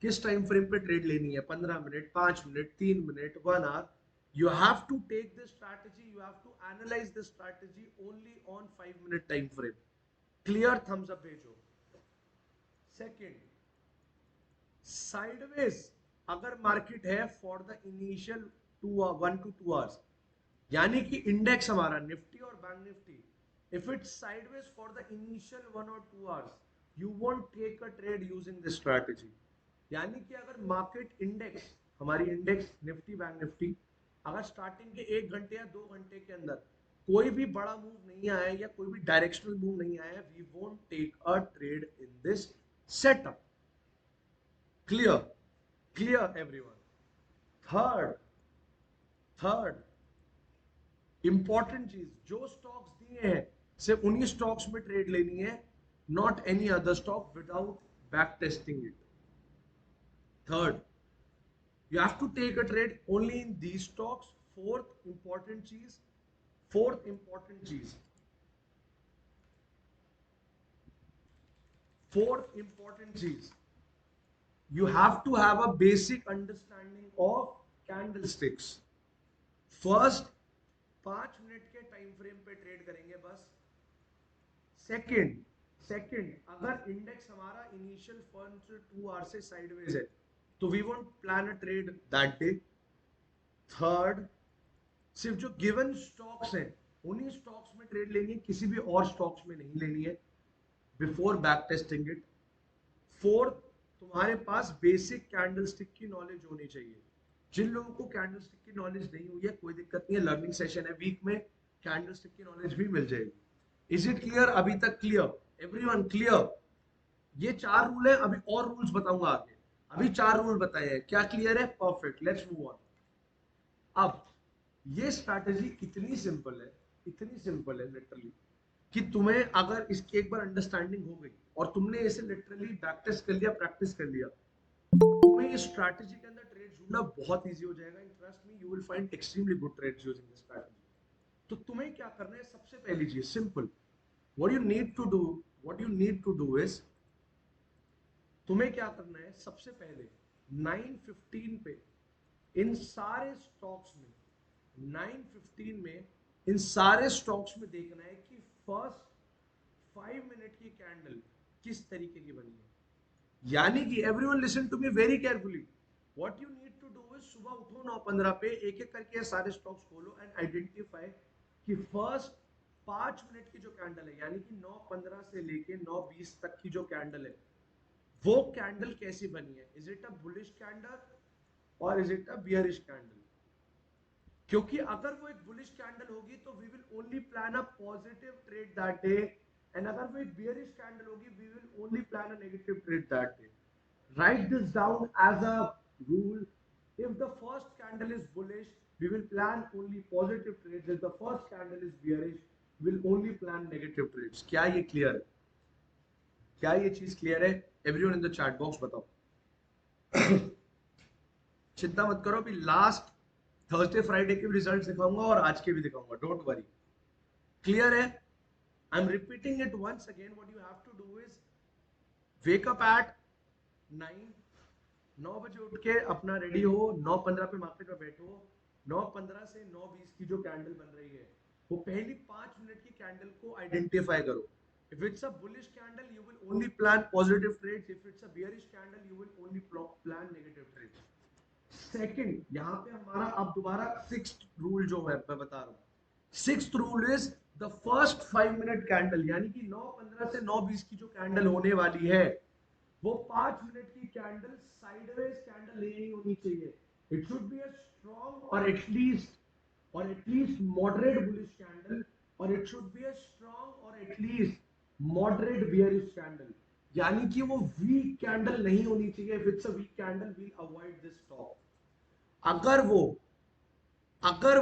किस टाइम फ्रेम पे ट्रेड लेनी है, 15 minute, 5 minute, 3 minute, 1 hour, you have to take this strategy, you have to analyze this strategy only on 5 minute time frame. Clear. Thumbs up भेजो. Second, sideways अगर मार्केट है for the initial 1 to 2 hours, यानी कि इंडेक्स हमारा निफ्टी और bank Nifty, if it's sideways for the initial 1 or 2 hours, you won't take a trade using this strategy. यानी कि अगर मार्केट इंडेक्स, हमारी इंडेक्स निफ्टी बैंक निफ्टी, अगर स्टार्टिंग के 1 घंटे या 2 घंटे के अंदर कोई भी बड़ा मूव नहीं आया या कोई भी डायरेक्शनल मूव नहीं आया, we won't take a trade in this setup. Clear. Clear everyone. Third important चीज, जो स्टॉक्स दिए हैं सिर्फ उन्हीं स्टॉक्स में ट्रेड लेनी है, not any other stock without back testing it. Third, you have to take a trade only in these stocks. Fourth important cheese, you have to have a basic understanding of candlesticks. First 5 minute के टाइम फ्रेम पे ट्रेड करेंगे बस. सेकंड अगर इंडेक्स हमारा इनिशियल 1 to 2 आवर से साइडवेज है तो we won't plan a trade that day. Third, सिर्फ जो गिवन स्टॉक्स हैं उन्हीं स्टॉक्स में ट्रेड लेनी है, किसी भी और स्टॉक्स में नहीं लेनी है before back testing it. Fourth, तुम्हारे पास बेसिक कैंडलस्टिक की नॉलेज होनी चाहिए. जिन लोगों को कैंडलस्टिक की नॉलेज नहीं हुई है कोई दिक्कत नहीं है, लर्निंग सेशन है, वीक में कैंडलस्टिक की नॉलेज भी मिल जाएगी. Is it clear? अभी तक क्लियर? Everyone clear? ये 4 रूल है, अभी और रूल्स बताऊंगा आगे. अभी 4 रूल बताए हैं. क्या क्लियर है? परफेक्ट. Let's move on. अब ये स्ट्रैटेजी इतनी सिंपल है लिटरली, कि तुम्हें अगर इसकी एक बार अंडरस्टैंडिंग हो गई और तुमने इसे लिटरली प्रैक्टिस कर लिया, तुम्हें इस स्ट्रैटेजी के अंदर ट्रेड ढूंढना बहुत इजी हो जाएगा. And trust me, you will find extremely good trades using this strategy. तो तुम्हें क्या करना है? सबसे पहली चीज simple, what you need to do is, तुम्हें क्या करना है? सबसे पहले 9:15 पे इन सारे स्टॉक्स में 9:15 में इन सारे स्टॉक्स में देखना है कि फर्स्ट 5 मिनट की कैंडल किस तरीके की बनी है. यानी कि everyone listen to me very carefully. What you need to do is, सुबह उठो 9:15 पे, एक एक करके सारे स्टॉक्स खोलो एंड आइडेंटिफाई कि फर्स्ट 5 मिनट की जो कैंडल है, यानी कि 9:15 से लेके 9:20 तक की जो कैंडल है, वो कैंडल कैसी बनी है. Is it a bullish candle और is it a bearish candle? क्योंकि अगर वो एक बुलिश कैंडल होगी तो we will only plan a positive trade that day, and अगर वो एक बियरिश कैंडल होगी we will only plan a negative trade that day. Right this down as a rule. if the first candle is bullish, we will plan only positive trades. If the first candle is bearish, we will only plan negative trades. क्या ये क्लियर है? क्या ये चीज क्लियर है? Everyone in the chat box बताओ. चिंता मत करो, अभी लास्ट थर्सडे फ्राइडे के भी रिजल्ट दिखाऊंगा और आज के भी दिखाऊंगा. Don't worry. क्लियर है? I am repeating it once again. What you have to do is wake up at 9 बजे उठ के अपना रेडी हो, 9:15 पे मार्केट में बैठो. 9:15 से 9:20 की जो कैंडल बन रही है, वो पहली 5 मिनट की कैंडल को आइडेंटिफाई करो. If it's a bullish candle, you will only plan positive trades. If it's a bearish candle, you will only plan negative trades. Second, यहाँ पे हमारा अब दोबारा सिक्स्थ रूल जो है मैं बता रहा हूँ, sixth rule is the first 5 minute candle, यानी कि 9:15 से 9:20 की जो कैंडल होने वाली है वो 5 मिनट की कैंडल साइडवेज कैंडल नहीं होनी चाहिए. It should be a strong और एटलीस्ट मॉडरेट बुलिश कैंडल, और it should be a strong और एटलीस्ट मॉडरेट बियरिश कैंडल, यानी कि वो वीक कैंडल नहीं होनी चाहिए. If it's a weak candle, we'll avoid this stock. अगर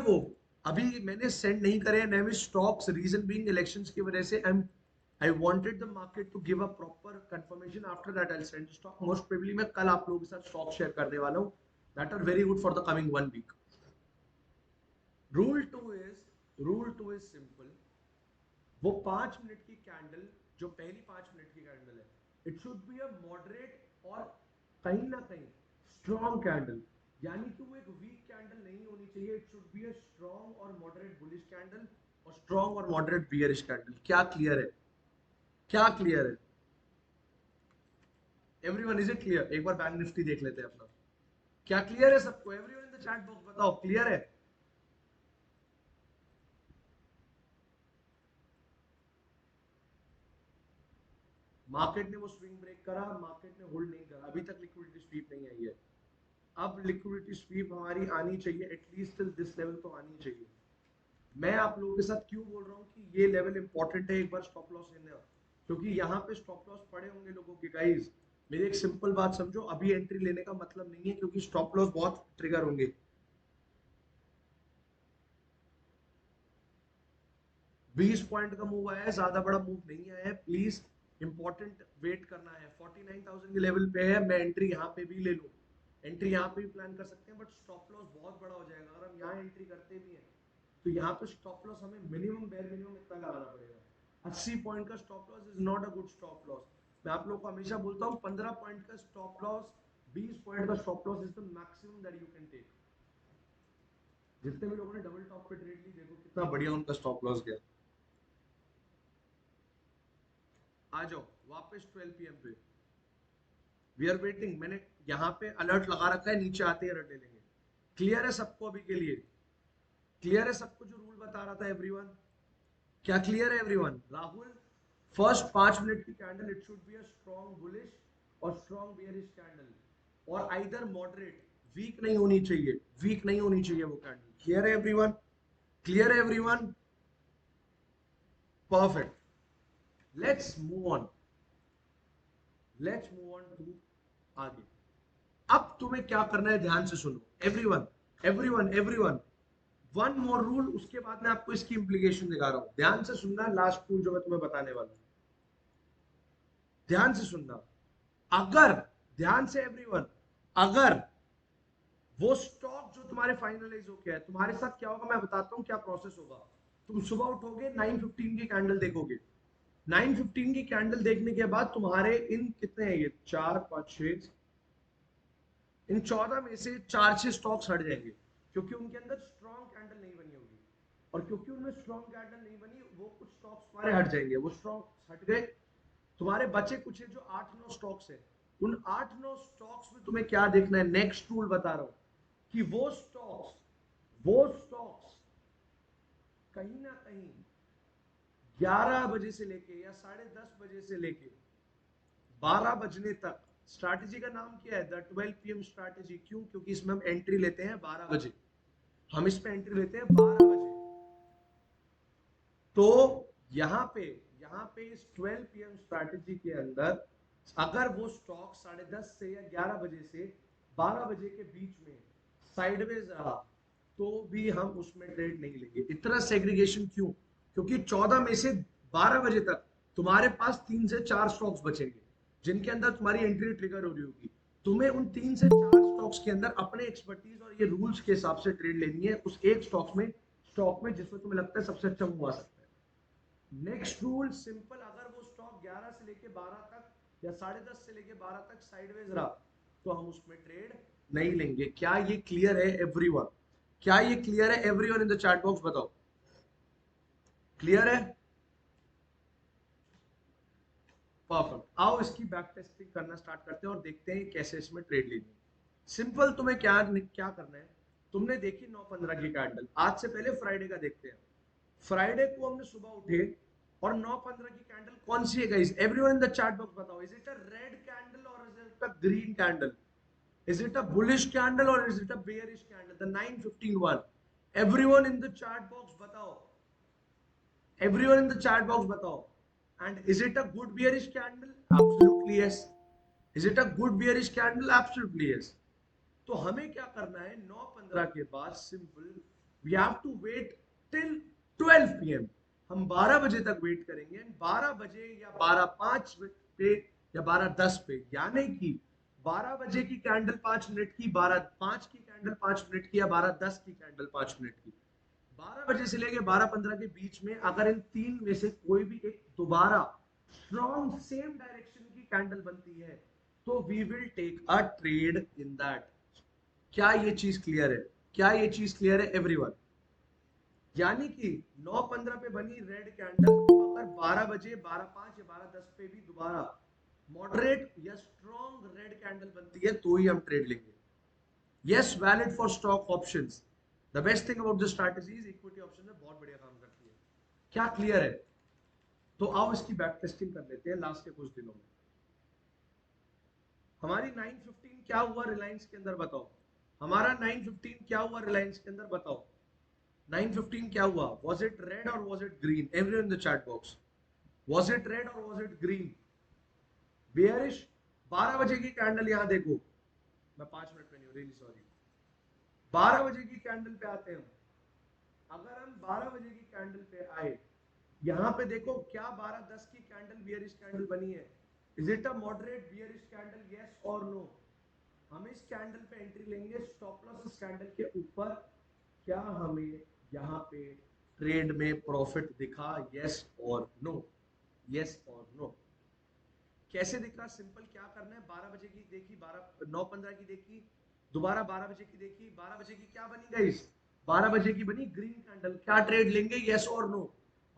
वो अभी मैंने सेंड नहीं करे नेवी स्टॉक्स, रीजन बीइंग इलेक्शंस की वजह से I wanted the market to give a proper confirmation. After that I will send stock. Most probably मैं कल आप लोगों के साथ स्टॉक शेयर करने वाला हूं that are very good for the coming 1 week. Rule 2 is simple. वो 5 मिनट की कैंडल, जो पहली 5 मिनट की कैंडल है, it should be a moderate और कहीं ना कहीं स्ट्रॉन्ग कैंडल, यानी कि वो एक वीक कैंडल नहीं होनी चाहिए. It should be a strong और मॉडरेट बुलिश कैंडल और स्ट्रॉन्ग और मॉडरेट बियरिश कैंडल. क्या क्लियर है? क्या क्लियर है एवरीवन? Is it clear? एक बार बैंक निफ्टी देख लेते हैं अपना. क्या क्लियर है सबको? Everyone in the chat box बताओ, क्लियर है? मार्केट ने वो स्विंग ब्रेक करा, मार्केट ने होल्ड नहीं करा, अभी तक लिक्विडिटी स्वीप नहीं आई है. अब लिक्विडिटी स्वीप हमारी आनी चाहिए, एटलीस्ट टिल दिस लेवल तो आनी चाहिए. मैं आप लोगों के साथ क्यों बोल रहा हूँ कि ये लेवल इंपॉर्टेंट है एक बार स्टॉप लॉस लेना, क्योंकि यहाँ पे स्टॉप लॉस पड़े होंगे लोगों के. गाइस मेरी एक सिंपल बात समझो, अभी एंट्री लेने का मतलब नहीं है, क्योंकि स्टॉप लॉस बहुत ट्रिगर होंगे. 20 पॉइंट का मूव आया है, ज्यादा बड़ा मूव नहीं आया है. प्लीज इंपॉर्टेंट वेट करना है. 49,000 के लेवल पे है, मैं एंट्री यहाँ पे भी ले लूँ, एंट्री यहाँ पे भी प्लान कर सकते हैं, बट स्टॉप लॉस बहुत बड़ा हो जाएगा. अगर हम यहाँ एंट्री करते भी हैं तो यहाँ पे स्टॉप लॉस हमें मिनिमम इतना लगाना पड़ेगा. 80 पॉइंट का stop loss is not a good stop loss. मैं आप लोगों को हमेशा बोलता हूँ 15 पॉइंट का स्टॉप लॉस, 20 पॉइंट का stop loss is the maximum that you can take. जितने भी लोगों ने डबल टॉप पे ट्रेड ली, देखो कितना बढ़िया उनका स्टॉप लॉस गया. आ जाओ वापस 12 PM पे. We are waiting. मैंने यहाँ पे अलर्ट लगा रखा है, नीचे आते ही अलर्ट ले लेंगे. क्लियर है सबको अभी के लिए? क्लियर है सबको जो रूल बता रहा था एवरीवन? क्या क्लियर है एवरीवन? राहुल, फर्स्ट 5 मिनट की candle it should be a strong bullish और स्ट्रॉन्ग बियरिश कैंडल, और आइदर मॉडरेट. वीक नहीं होनी चाहिए, वीक नहीं होनी चाहिए वो कैंडल. क्लियर है एवरीवन? क्लियर है everyone? Perfect. Let's move on. To आगे. अब तुम्हें क्या करना है, ध्यान से सुनो everyone. Everyone one more rule, उसके बाद मैं आपको इसकी इंप्लीकेशन दिखा रहा हूं. ध्यान से सुनना, लास्ट रूल जो मैं तुम्हें बताने वाला हूं, ध्यान से सुनना. अगर, ध्यान से एवरीवन, अगर वो स्टॉक जो तुम्हारे फाइनलाइज हो गया है, तुम्हारे साथ क्या होगा मैं बताता हूं क्या प्रोसेस होगा. तुम सुबह उठोगे, 9:15 की कैंडल देखोगे. 9:15 की कैंडल देखने के बाद तुम्हारे इन कितने हैं, ये 4 5 6, इन 14 में से 4-6 स्टॉक्स हट जाएंगे, क्योंकि उनके अंदर स्ट्रॉन्ग कैंडल नहीं बनी होगी. और क्योंकि उनमें स्ट्रॉन्ग कैंडल नहीं बनी, वो कुछ स्टॉक्स तुम्हारे हट जाएंगे. वो स्टॉक्स हट गए, तुम्हारे बचे कुछ है जो 8-9 स्टॉक्स है. उन 8-9 स्टॉक्स में तुम्हें क्या देखना है, नेक्स्ट रूल बता रहा हूं, कि वो स्टॉक्स कहीं ना कहीं 11 बजे से लेके या 10:30 बजे से लेके 12 बजने तक. स्ट्रैटेजी का नाम क्या है? The 12 PM strategy. क्यों? क्योंकि इसमें हम एंट्री लेते हैं 12 बजे. हम इस पे एंट्री लेते हैं 12 बजे. तो यहाँ पे इस 12 PM स्ट्रैटेजी के अंदर अगर वो स्टॉक 10:30 से या 11 बजे से 12 बजे के बीच में साइडवेज रहा, तो भी हम उसमें ट्रेड नहीं लेंगे. इतना सेग्रीगेशन क्यों? क्योंकि 14 में से 12 बजे तक तुम्हारे पास 3 से 4 स्टॉक्स बचेंगे जिनके अंदर तुम्हारी एंट्री ट्रिगर हो रही होगी. तुम्हें उन 3 से 4 स्टॉक्स के अंदर अपने एक्सपर्टीज और ये रूल्स के हिसाब से ट्रेड लेनी है, उस एक स्टॉक में जिसमें तुम्हें लगता है सबसे अच्छा मूव आ सकता है. Next rule simple. अगर वो स्टॉक 11 से लेके 12 तक या 10:30 से लेके 12 तक साइडवेज रहा, तो हम उसमें ट्रेड नहीं लेंगे. क्या ये क्लियर है एवरीवन? क्या ये क्लियर है everyone? In the chat box बताओ, क्लियर है? परफेक्ट, आओ इसकी बैक टेस्टिंग करना स्टार्ट करते हैं और देखते हैं कैसे इसमें ट्रेड लेनी है। सिंपल, तुम्हें क्या क्या करना है, तुमने देखी 9:15 की कैंडल, आज से पहले फ्राइडे का देखते हैं। फ्राइडे को हमने सुबह उठे और 9:15 की कैंडल कौन सी है guys, everyone in the chat box बताओ, is it a red candle और is it a green candle, is it a bullish candle or is it a bearish candle, the 9:15 one, everyone in the chat box batao, everyone in the chat box batao, and is it a good bearish candle, absolutely yes, is it a good bearish candle, absolutely yes। तो हमें क्या करना है, 9:15 के बाद simple we have to wait till 12 PM, हम 12 बजे तक वेट करेंगे, 12 बजे या 12:05 पे या 12:10 पे, यानी कि 12 बजे की कैंडल 5 मिनट की, 12:05 की कैंडल 5 मिनट की, या 12:10 की कैंडल 5 मिनट की, 12 बजे से लेके 12:15 के बीच में अगर इन तीन में से कोई भी एक दोबारा स्ट्रॉन्ग सेम डायरेक्शन की कैंडल बनती है तो we will take a trade in that. क्या ये चीज क्लियर है, क्या ये चीज क्लियर है एवरीवन? यानी कि 9:15 पे बनी रेड कैंडल, अगर 12 बजे 12:05 या 12:10 पे भी दोबारा मॉडरेट या स्ट्रॉन्ग रेड कैंडल बनती है तो ही हम ट्रेड लेंगे। Yes, valid for stock options. The best thing about this strategy is equity option में बहुत बढ़िया काम करती है। क्या क्लियर है? तो आओ इसकी बैक टेस्टिंग कर लेते हैं लास्ट के कुछ दिनों में। हमारी 9:15 क्या हुआ रिलायंस के अंदर बताओ, हमारा 9:15 क्या हुआ रिलायंस के अंदर बताओ, 9:15 क्या हुआ, was it red or was it green, everyone in the chat box, was it red or was it green, bearish? 12 बजे की कैंडल यहां देखो, मैं 5 मिनट में नहीं हूं, रियली सॉरी, 12 बजे की कैंडल पे आते हैं। अगर हम 12 बजे की कैंडल पे आए, यहां पे देखो क्या 12:10 की कैंडल बियरिश कैंडल बनी है, is it a moderate bearish candle, yes और नो? हम इस कैंडल पे एंट्री लेंगे, स्टॉप लॉस इस कैंडल के ऊपर, क्या हमें यहाँ पे ट्रेड में प्रॉफिट दिखा, यस और नो, यस और नो? कैसे दिखा, सिंपल, क्या करना है, 12 बजे की देखी, 9:15 की देखी, दोबारा 12 बजे की देखी, 12 बजे की क्या बनी गाइस, 12 बजे की बनी ग्रीन कैंडल, क्या ट्रेड लेंगे, यस और नो?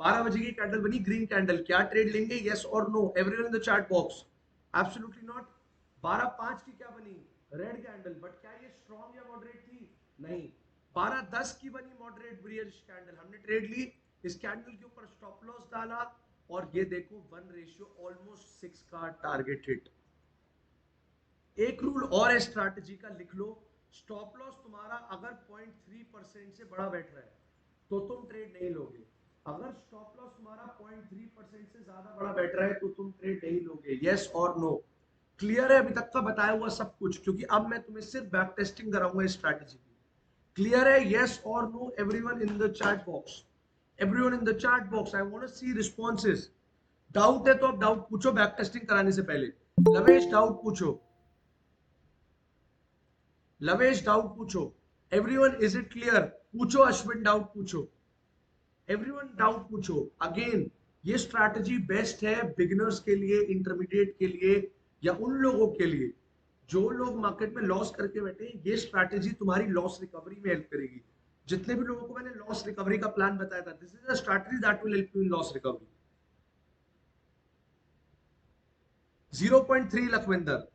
12 बजे की कैंडल बनी ग्रीन कैंडल, क्या ट्रेड लेंगे, यस और no? Everyone in the chat box, absolutely not. 12:05 की क्या बनी, रेड कैंडल, बट क्या ये स्ट्रॉन्ग या मॉडरेट थी, नहीं। 12:10 की बनी मॉडरेट बियरिश कैंडल, हमने ट्रेड ली, इस कैंडल के ऊपर स्टॉप लॉस डाला और ये देखो 1 रेशियो ऑलमोस्ट 6 का टारगेट हिट। एक रूल और है स्ट्रैटेजी का, लिख लो, स्टॉप लॉस तुम्हारा अगर 0.3% से बड़ा बैठ रहा है तो तुम ट्रेड नहीं लोगे, अगर स्टॉप लॉस तुम्हारा 0.3% से ज्यादा बड़ा बैठ रहा है तो तुम ट्रेड नहीं लोगे, यस और नो? क्लियर है अभी तक का बताया हुआ सब कुछ? क्योंकि अब मैं तुम्हें सिर्फ बैक टेस्टिंग कराऊंगा इस स्ट्रैटेजी की। क्लियर है, यस और no everyone in the chat box, everyone in the chat box, I want to see responses. Doubt है तो अब डाउट पूछो बैक टेस्टिंग कराने से पहले। लवेश डाउट पूछो, लवेश डाउट पूछो, एवरीवन इज इट क्लियर? पूछो, अश्विन डाउट पूछो, एवरीवन डाउट पूछो। अगेन, ये स्ट्रैटेजी बेस्ट है बिगिनर्स के लिए, इंटरमीडिएट के लिए, या उन लोगों के लिए जो लोग मार्केट में लॉस करके बैठे हैं। ये स्ट्रैटेजी तुम्हारी लॉस रिकवरी में हेल्प करेगी। जितने भी लोगों को मैंने लॉस रिकवरी का प्लान बताया था, this is a strategy that will help you in loss recovery. 0.3 Lakhwinder,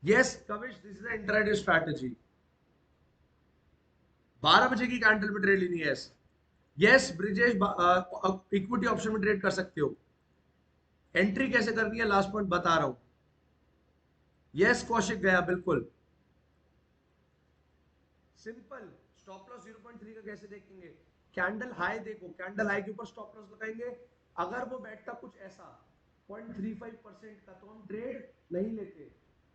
yes Kavish, this is the intraday strategy. 12 बजे की कैंडल में ट्रेड लेनी है, yes yes Brijesh, equity option में ट्रेड कर सकते हो। एंट्री कैसे करनी है लास्ट पॉइंट बता रहा हूं। यस कौशिक गया, बिल्कुल सिंपल। स्टॉप लॉस 0.3 का कैसे देखेंगे, कैंडल हाई देखो, कैंडल हाई के ऊपर स्टॉप लॉस लगाएंगे, अगर वो बैठता कुछ ऐसा 0.35% का तो हम ट्रेड नहीं लेते,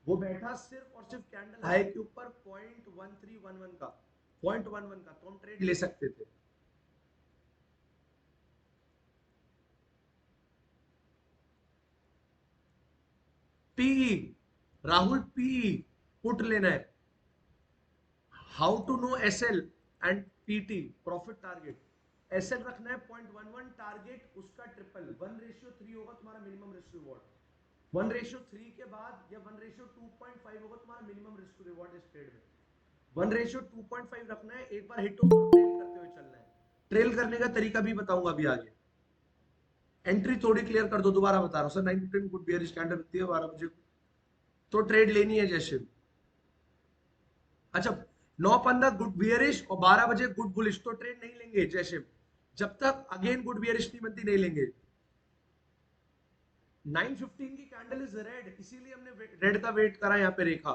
वो बैठा सिर्फ और सिर्फ कैंडल हाई के ऊपर 0.1311 का, 0.11 का, तो हम ट्रेड ले सकते थे। पीई, राहुल पीई पुट लेना है। How to know SL and PT, profit target, SL रखना है 0.11, टारगेट उसका ट्रिपल, 1:3 होगा तुम्हारा मिनिमम रिस्क रिवॉर्ड, 1:3 के बाद या 1:2.5 होगा तुम्हारा मिनिमम रिस्क रिवॉर्ड इस ट्रेड में। 1:2.5 रखना है, एक बार हिट हो तो ट्रेल करते हुए चलना है। ट्रेल करने का तरीका भी बताऊंगा अभी आगे। एंट्री थोड़ी क्लियर कर दो, दोबारा बता रहा हूँ सर। 9:15 गुड बियरिश कैंडल होती है 12 बजे, तो ट्रेड लेनी है जैसे। अच्छा, 9:15 गुड बियरिश और 12 बजे गुड बुलिश, तो ट्रेड नहीं लेंगे जैसे, जब तक अगेन गुड बियरिश नहीं बनती नहीं लेंगे। 9:15 की कैंडल इज रेड, इसीलिए हमने रेड का वेट करा यहाँ पे रेखा,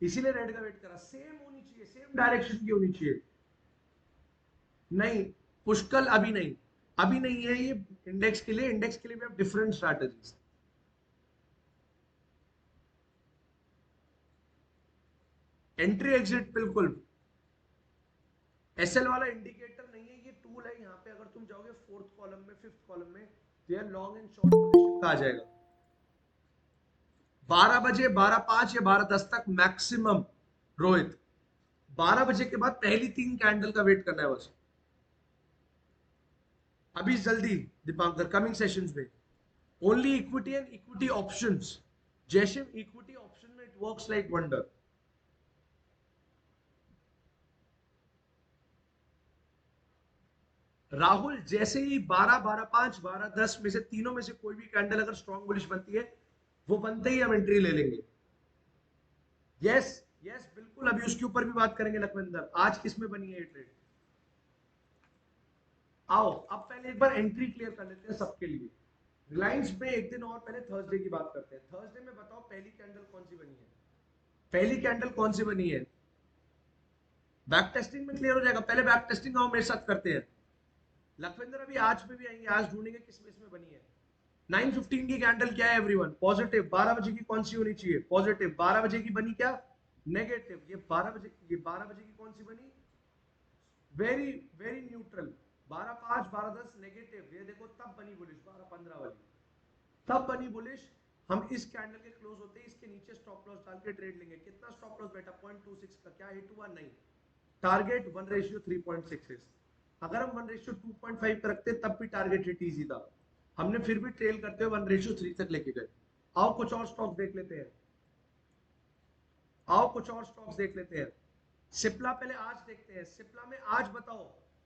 इसीलिए रेड का वेट करा। सेम होनी चाहिए, सेम डायरेक्शन की होनी चाहिए। नहीं, पुष्कल अभी नहीं, अभी नहीं है ये इंडेक्स के लिए। इंडेक्स के लिए भी आप डिफरेंट स्ट्रैटेजीज। एंट्री एग्जिट बिल्कुल एसएल वाला इंडिकेटर नहीं है, ये टूल है। यहाँ पे अगर तुम जाओगे फोर्थ कॉलम में, फिफ्थ कॉलम में, तो यार लॉन्ग एंड शॉर्ट पोजीशन का आ जाएगा। 12 बजे 12:05 या 12:10 तक मैक्सिमम रोहित। 12 बजे के बाद पहली 3 कैंडल का वेट करना है बस। अभी जल्दी दीपांकर, कमिंग सेशंस में only equity and equity options. जैसे इक्विटी ऑप्शन में it works like wonder. Rahul, जैसे ही 12, 12:05, 12:10 में से तीनों में से कोई भी कैंडल अगर स्ट्रॉन्ग बुलिश बनती है, वो बनते ही हम एंट्री ले लेंगे। यस यस बिल्कुल, अभी उसके ऊपर भी बात करेंगे लखविंदर। आज किसमें बनी है ये ट्रेड? आओ अब पहले एक बार एंट्री क्लियर कर लेते हैं सबके लिए। रिलायंस में एक दिन और पहले थर्सडे की बात करते हैं। थर्सडे में बताओ पहली कैंडल कौन सी बनी है? पहली कैंडल कौन सी बनी है? बैक टेस्टिंग में क्लियर हो जाएगा। पहले बैक टेस्टिंग आओ मेरे साथ करते हैं। लखविंदर अभी आज में भी आएंगे, आज ढूंढेंगे किस में इसमें बनी है। 9:15 की कैंडल क्या है एवरीवन? पॉजिटिव। 12 बजे की कौन सी होनी चाहिए? पॉजिटिव। 12 बजे की बनी क्या? नेगेटिव। ये 12 बजे की कौन सी बनी? Very very neutral. 12:05, 12:10 नेगेटिव। ये देखो तब बनी बुलिश 12:15 वाली, तब बनी बुलिश। हम इस कैंडल के क्लोज होते ही इसके नीचे स्टॉप लॉस डाल के ट्रेड लेंगे। कितना स्टॉप लॉस बेटा? 0.26 का। क्या हिट हुआ? नहीं। टारगेट 1:3.6। अगर हम 1:2.5 पर रखते तब भी टारगेट हिट इजी था। हमने फिर भी ट्रेल करते हुए 1:3 तक लेके गए। आओ कुछ और स्टॉक्स देख लेते हैं। आओ कुछ और स्टॉक्स देख लेते हैं। सिप्ला पहले आज देखते हैं। सिप्ला में आज बताओ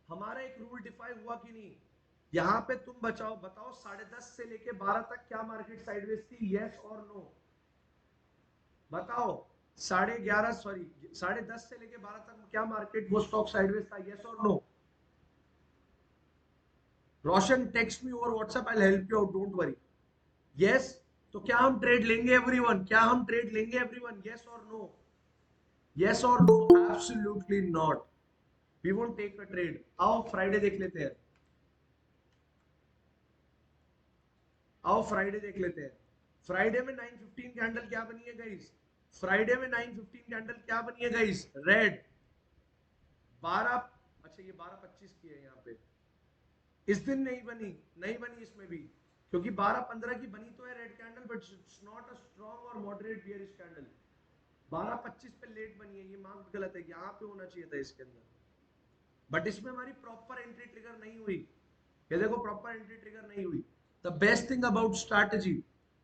हमारा एक रूल डिफाई हुआ कि नहीं? यहां पे तुम बताओ 10:30 से लेके 12 तक क्या मार्केट साइडवेज थी? यस और नो? बताओ 11:30 सॉरी 10:30 से लेके 12 तक क्या मार्केट वो स्टॉक साइडवेज था? यस और no? Roshan text me over WhatsApp, I help you out, don't worry. Yes, तो क्या हम ट्रेड लेंगे एवरीवन? क्या हम ट्रेड लेंगे एवरीवन? यस और नो? यस और no? Absolutely not, we won't take a trade. आओ फ्राइडे देख लेते हैं। आओ फ्राइडे देख लेते हैं। फ्राइडे में 9:15 कैंडल क्या बनी है गाइस? फ्राइडे में 9:15 कैंडल क्या बनी है गाइस? रेड। 12, अच्छा ये 12:25 की है यहाँ पे। इस दिन नहीं बनी, नहीं बनी इसमें भी, क्योंकि 12:15 की बनी तो है red candle, but it's not a strong और मॉडरेट बियरिश कैंडल। 12:25 पे लेट बनी है, ये मार्क गलत है, यहाँ पे होना चाहिए था इसके अंदर। बट इसमें हमारी प्रॉपर एंट्री ट्रिगर नहीं हुई। ये देखो प्रॉपर एंट्री ट्रिगर नहीं हुई। The best thing about strategy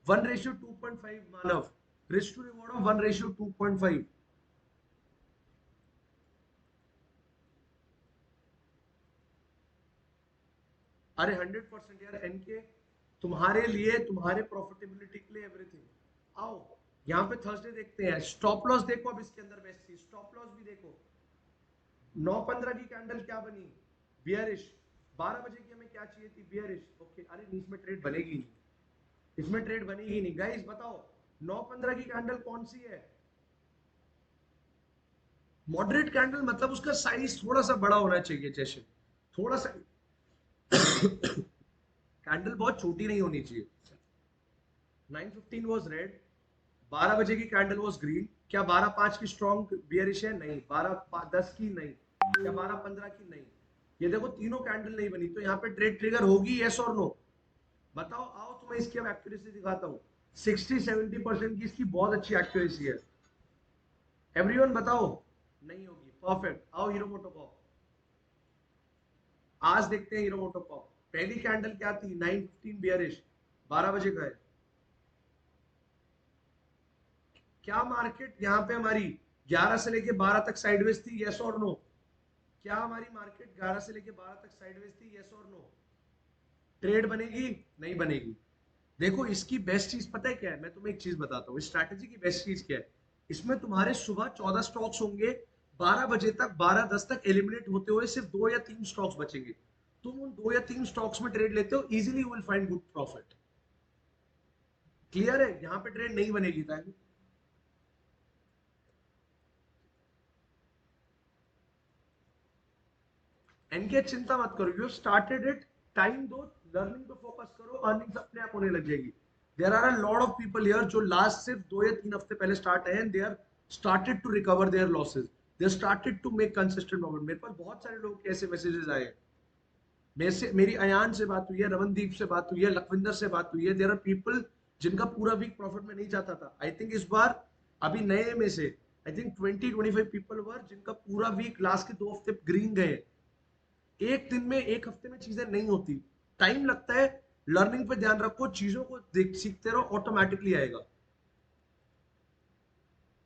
1:2.5 Manav, risk to reward of 1:2.5। अरे 100% यार एनके, तुम्हारे लिए, तुम्हारे प्रॉफिटेबिलिटी के लिए एवरीथिंग। आओ यहाँ पे थर्सडे देखते हैं। स्टॉप लॉस देखो, अब इसके अंदर बेस्ट थी, स्टॉप लॉस भी देखो। 9:15 की कैंडल क्या बनी? बियरिश। 12 बजे की हमें क्या चाहिए थी? बियरिश। ओके, अरे इसमें ट्रेड बनेगी नहीं, इसमें ट्रेड बनेगी नहीं। गाइस बताओ 9:15 की कैंडल कौन सी है? मॉडरेट कैंडल मतलब उसका साइज थोड़ा सा बड़ा होना चाहिए, जैसे थोड़ा सा कैंडल बहुत छोटी नहीं होनी चाहिए। 9:15 वाज रेड, 12 बजे की कैंडल वाज ग्रीन। क्या 12:05 की स्ट्रॉन्ग बियरिश है? नहीं। 12:10 की? नहीं। क्या 12:15 की? नहीं। ये देखो तीनों कैंडल नहीं बनी, तो यहाँ पे ट्रेड ट्रिगर होगी? यस और नो? बताओ। आओ तुम्हें इसकी अब एक्यूरेसी दिखाता हूँ। 60-70% की इसकी बहुत अच्छी एक्यूरेसी है। एवरीवन बताओ। नहीं होगी। परफेक्ट। आओ हीरो मोटोकॉर्प आज देखते हैं। हीरो मोटोकॉर्प पहली कैंडल क्या थी? 9:15 बियरिश, 12 बजे का है। क्या मार्केट यहाँ पे हमारी 11 से लेके 12 तक साइडवेज थी? यस और नो? क्या हमारी मार्केट 11 से लेके 12 तक साइडवेज थी? यस और नो? ट्रेड बनेगी नहीं बनेगी। देखो इसकी बेस्ट चीज पता है क्या है, मैं तुम्हें एक चीज बताता हूँ, इस स्ट्रैटेजी की बेस्ट चीज क्या है। इसमें तुम्हारे सुबह 14 स्टॉक्स होंगे, 12 बजे तक 12:10 तक एलिमिनेट होते हुए सिर्फ 2 या 3 स्टॉक्स बचेंगे। तुम उन 2 या 3 स्टॉक्स में ट्रेड लेते हो, easily you will find good profit. Clear है, यहाँ पे ट्रेड नहीं बनेगी टाइम। इनके चिंता मत करो, यू स्टार्टेड इट, टाइम दो, लर्निंग पे फोकस करो, अर्निंग्स अपने आप होने लग जाएगी। There are a lot of people here जो लास्ट सिर्फ 2 या 3 हफ्ते पहले स्टार्ट है, and they are started to recover their losses, they started to make consistent profit. मेरे पास बहुत सारे लोग के ऐसे मैसेजेस आए हैं। मेरे से, मेरी अयान से बात हुई है, रमनदीप से बात हुई है, लखविंदर से बात हुई है। देयर आर पीपल जिनका पूरा वीक प्रॉफिट में नहीं जाता था। आई थिंक इस बार अभी नए में से आई थिंक 20-25 पीपल वर जिनका पूरा वीक लास्ट के 2 हफ्ते ग्रीन गए। एक दिन में, एक हफ्ते में चीजें नहीं होती, टाइम लगता है। लर्निंग पे ध्यान रखो, चीजों को देख सीखते रहो, ऑटोमेटिकली आएगा।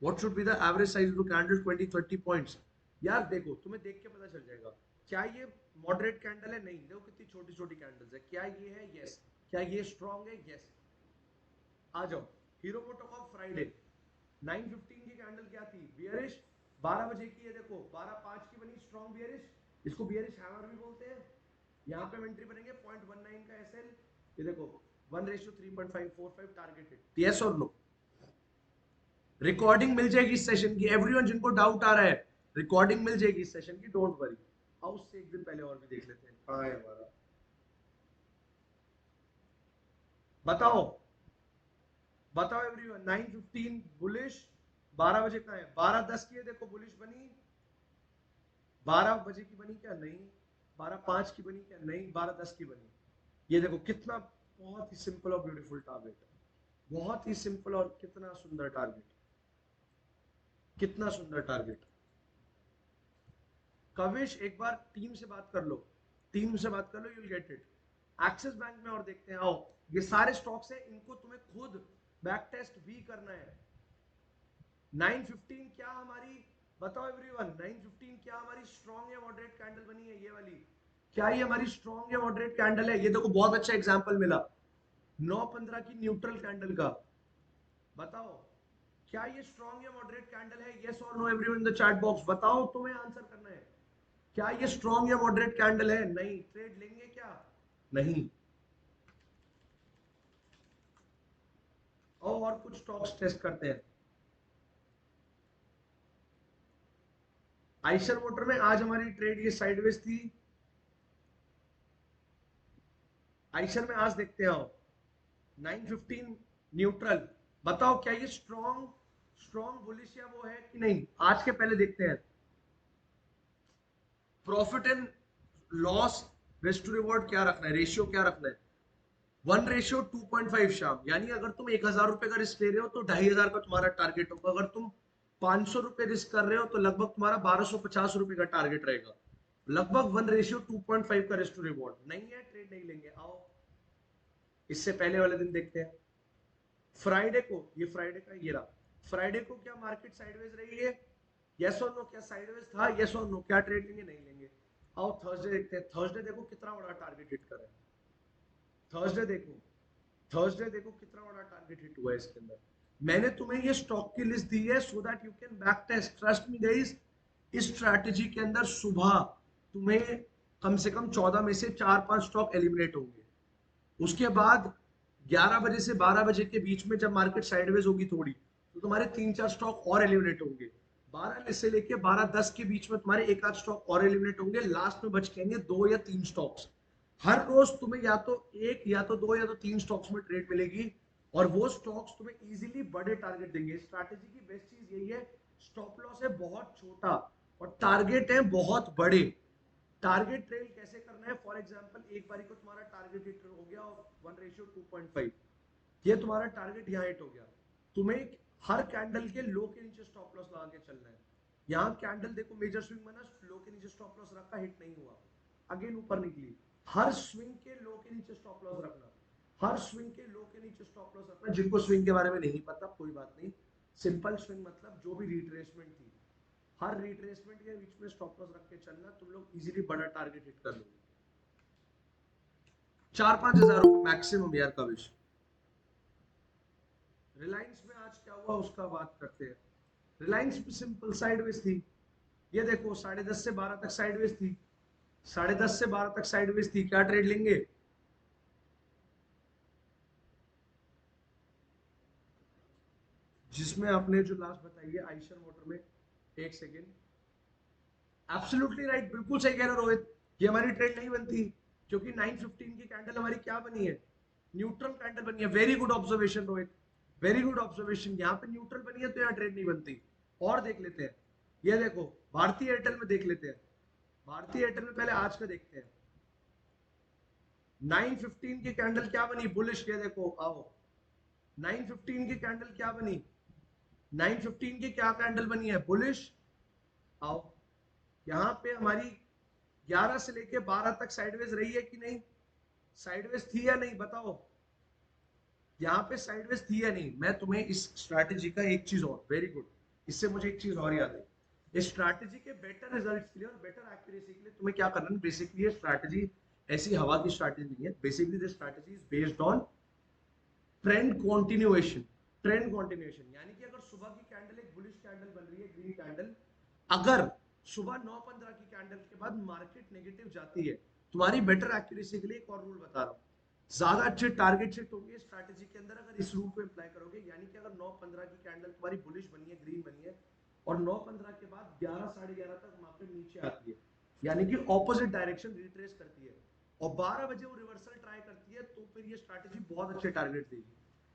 What should be the average size of the candle, 20-30 points. यार देखो, तुम्हें देख के पता चल जाएगा क्या ये मॉडरेट कैंडल है, नहीं, देखो कितनी छोटी छोटी कैंडल्स है, क्या ये है, यस, क्या ये स्ट्रॉन्ग है, यस। आ जाओ, हीरो मोटोकॉर्प फ्राइडे 9:15 की कैंडल क्या थी, बियरिश, 12 बजे की है, देखो 12:05 की बनी, स्ट्रॉन्ग बियरिश, इसको बियरिश हैमर भी बोलते हैं। यहाँ पे एंट्री बनेंगे 0.19 का एसएल, ये देखो 1:3.545 टारगेटेड, यस और नो। रिकॉर्डिंग मिल जाएगी इस सेशन की, एवरीवन जिनको डाउट आ रहा है, रिकॉर्डिंग मिल जाएगी इस सेशन की, डोंट वरी। आओ उससे एक दिन पहले और भी देख लेते हैं, कहाँ है हमारा, बताओ बताओ एवरीवन। 9:15 बुलिश, 12 बजे का है, 12:10 की है, देखो बुलिश बनी, 12 बजे की बनी क्या, नहीं, 12:05 की बनी क्या, नहीं, 12:10 की बनी। ये देखो कितना, बहुत ही सिंपल और ब्यूटीफुल टारगेट, बहुत ही सिंपल और कितना सुंदर टारगेट, कितना सुंदर टारगेट। कविश एक बार टीम से बात कर लो, टीम से बात कर लो, you will get it. Axis bank में और देखते हैं, आओ, ये सारे स्टॉक्स है, इनको तुम्हें खुद बैक टेस्ट भी करना है। 9:15 क्या हमारी, बताओ एवरीवन, 9:15 क्या हमारी स्ट्रॉन्ग या मॉडरेट कैंडल बनी है, ये वाली, क्या ये हमारी स्ट्रॉन्ग या मॉडरेट कैंडल है। ये देखो बहुत अच्छा एग्जांपल मिला, 9:15 की न्यूट्रल कैंडल का, बताओ क्या ये स्ट्रॉन्ग या मॉडरेट कैंडल है, यस और no everyone in the chat box, बताओ, तुम्हें आंसर करना है। क्या ये स्ट्रॉन्ग या मॉडरेट कैंडल है, नहीं, ट्रेड लेंगे क्या, नहीं। और कुछ स्टॉक्स टेस्ट करते हैं। आइशर मोटर में आज हमारी ट्रेड ये साइडवेज थी, आइशर में आज देखते हैं, 9:15 न्यूट्रल, बताओ क्या ये स्ट्रॉन्ग, स्ट्रॉन्ग बुलिश या वो है कि नहीं, आज के पहले देखते हैं। Profit and loss, risk to reward क्या रखना है, रेशियो क्या रखना है, 1:2.5 शाम, यानी अगर तुम 1,000 रुपए का रिस्क ले रहे हो तो 2,500 का तुम्हारा टारगेट होगा, अगर तुम 500 रुपए रिस्क कर रहे हो तो लगभग तुम्हारा 1,250 रुपए का टारगेट रहेगा, लगभग 1:2.5 का रिस्क टू रिवॉर्ड। नहीं है, ट्रेड नहीं लेंगे, आओ इससे पहले वाले दिन देखते हैं। फ्राइडे को, ये फ्राइडे का ये रहा, फ्राइडे को क्या मार्केट साइडवेज रही है, यस और नो, क्या साइडवेज था, यस और नो, क्या ट्रेड लेंगे, नहीं लेंगे। आओ थर्सडे देखते हैं, थर्सडे देखो कितना बड़ा टारगेट हिट कर रहा है, थर्सडे देखो, थर्सडे देखो कितना बड़ा टारगेट हिट हुआ है इसके अंदर। मैंने तुम्हें ये स्टॉक की लिस्ट दी है so that you can back test, trust me guys. इस स्ट्रैटेजी के अंदर सुबह तुम्हें कम से कम 14 में से 4-5 स्टॉक एलिमिनेट होंगे, उसके बाद 11 बजे से 12 बजे के बीच में जब मार्केट साइडवेज होगी थोड़ी, तो तुम्हारे 3-4 स्टॉक और एलिमिनेट होंगे, 12 से लेके 12:10 के बीच में तुम्हारे एक आध स्टॉक और एलिमिनेट होंगे, लास्ट में बच जाएंगे 2 या 3 स्टॉक्स। हर रोज तुम्हें या तो एक या तो दो या तो 3 स्टॉक्स में ट्रेड मिलेगी, और वो स्टॉक्स तुम्हें इजीली बड़े टारगेट देंगे। स्ट्रैटेजी की बेस्ट चीज यही है, स्टॉप लॉस है बहुत छोटा और टारगेट है बहुत बड़े। टारगेट ट्रेल कैसे करना है, फॉर एग्जांपल एक बारी को तुम्हारा टारगेट हिट हो गया 1:2.5, ये तुम्हारा टारगेट यहाँ हिट हो गया, तुम्हें हर कैंडल के लो के नीचे स्टॉप लॉस लगा के चलना है। यहाँ कैंडल देखो मेजर स्विंग बना, लो के नीचे स्टॉप लॉस रखा, हिट नहीं हुआ, अगेन ऊपर निकली, हर स्विंग के लो के नीचे स्टॉप लॉस रखना, हर स्विंग के लो के नीचे स्टॉप लॉस रखना। जिनको स्विंग के बारे में नहीं पता कोई बात नहीं, सिंपल स्विंग मतलब जो भी रिट्रेसमेंट थी, हर रिट्रेसमेंट के बीच में स्टॉप लॉस रख के चलना, तुम लोग इजीली बड़ा टारगेट हिट कर लोगे। 4-5 हजार रुपए मैक्सिमम यार कविश। रिलायंस में आज क्या हुआ उसका बात करते हैं। रिलायंस भी सिंपल साइडवेज थी, ये देखो 10:30 से 12 तक साइडवेज थी, 10:30 से 12 तक साइडवेज थी। क्या ट्रेड लेंगे? जिसमें आपने जो लास्ट बताई है आइशर मोटर में, एक सेकेंड, एब्सोल्युटली राइट, बिल्कुल सही कह रहे हो रोहित। ये हमारी ट्रेड नहीं बनती क्योंकि 9:15 की कैंडल हमारी क्या बनी है? न्यूट्रल कैंडल बनी है। Very good observation Rohit, very good observation. यहाँ पे न्यूट्रल बनी है तो यहाँ ट्रेड नहीं बनती। और देख लेते हैं, ये देखो भारतीय एयरटेल में देख लेते हैं। भारतीय एयरटेल में पहले आज का देखते हैं। 9:15 की कैंडल क्या बनी? बुलिश। ये देखो आओ, 9:15 की कैंडल क्या बनी? 9:15 की क्या कैंडल बनी है? बुलिश। आओ, यहाँ पे हमारी 11 से लेके 12 तक साइडवेज रही है कि नहीं? साइडवेज थी या नहीं बताओ? यहाँ पे साइडवेज थी या नहीं? मैं तुम्हें इस स्ट्रैटेजी का एक चीज और, वेरी गुड, इससे मुझे एक चीज और याद है। इस स्ट्रैटेजी के बेटर रिजल्ट्स के लिए और बेटर एक्यूरेसी के लिए तुम्हें क्या करना है? बेसिकली ये स्ट्रैटेजी ऐसी हवा की स्ट्रैटेजी नहीं है। Basically this strategy is based on trend continuation. Trend continuation यानी कि अगर सुबह की कैंडल एक बुलिश कैंडल बन रही है, ग्रीन कैंडल, अगर सुबह 9:15 की कैंडल के बाद मार्केट नेगेटिव जाती है, तुम्हारी बेटर एक्यूरेसी के लिए एक और रूल बता रहा हूँ, ज्यादा अच्छे टारगेट सेट होंगे स्ट्रैटेजी के अंदर अगर इस रूल को अप्लाई करोगे। यानी कि अगर 9:15 की कैंडल तुम्हारी बुलिश बनी है, ग्रीन बनी है, और 9:15 के बाद 11 साढ़े 11 तक मार्केट नीचे आती है, यानी कि ऑपोजिट डायरेक्शन रिट्रेस करती है, और 12 बजे वो रिवर्सल ट्राई करती है, तो फिर ये स्ट्रैटेजी बहुत अच्छे टारगेट देगी।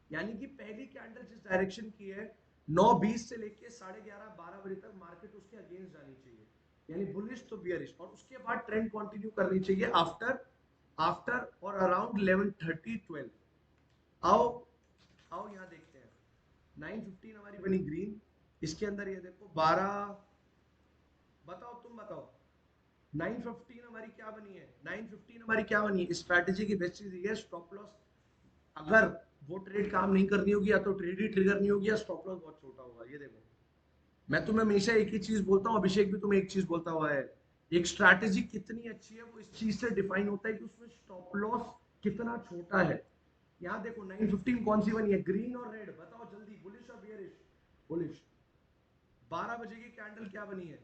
यानी कि पहली कैंडल जिस डायरेक्शन की है, 9:20 से लेके 11:30 12 बजे तक मार्केट उसके अगेंस्ट जानी चाहिए, यानी बुलिश तो बियरिश, और उसके बाद ट्रेंड कंटिन्यू करनी चाहिए आफ्टर आफ्टर और अराउंड 11:30 12। आओ आओ यहाँ देखते हैं। 9:15 हमारी बनी ग्रीन, इसके अंदर ये देखो 12, बताओ तुम बताओ 9:15 हमारी क्या बनी है? 9:15 हमारी क्या बनी है? स्ट्रैटेजी की बेस्ट चीज है स्टॉप लॉस। अगर वो ट्रेड काम नहीं करनी होगी, या तो ट्रेड ही ट्रिगर नहीं होगी, या स्टॉप लॉस बहुत छोटा होगा। ये देखो, मैं तुम्हें हमेशा एक ही चीज बोलता हूँ, अभिषेक भी तुम्हें एक चीज बोलता हुआ है, एक स्ट्रैटेजी कितनी अच्छी है वो इस चीज से डिफाइन होता है कि उसमें स्टॉप लॉस कितना छोटा है। यहाँ देखो 9:15 कौन सी बनी है? ग्रीन और रेड, बताओ जल्दी, बुलिश और बियरिश? बुलिश। 12 बजे की कैंडल क्या बनी है?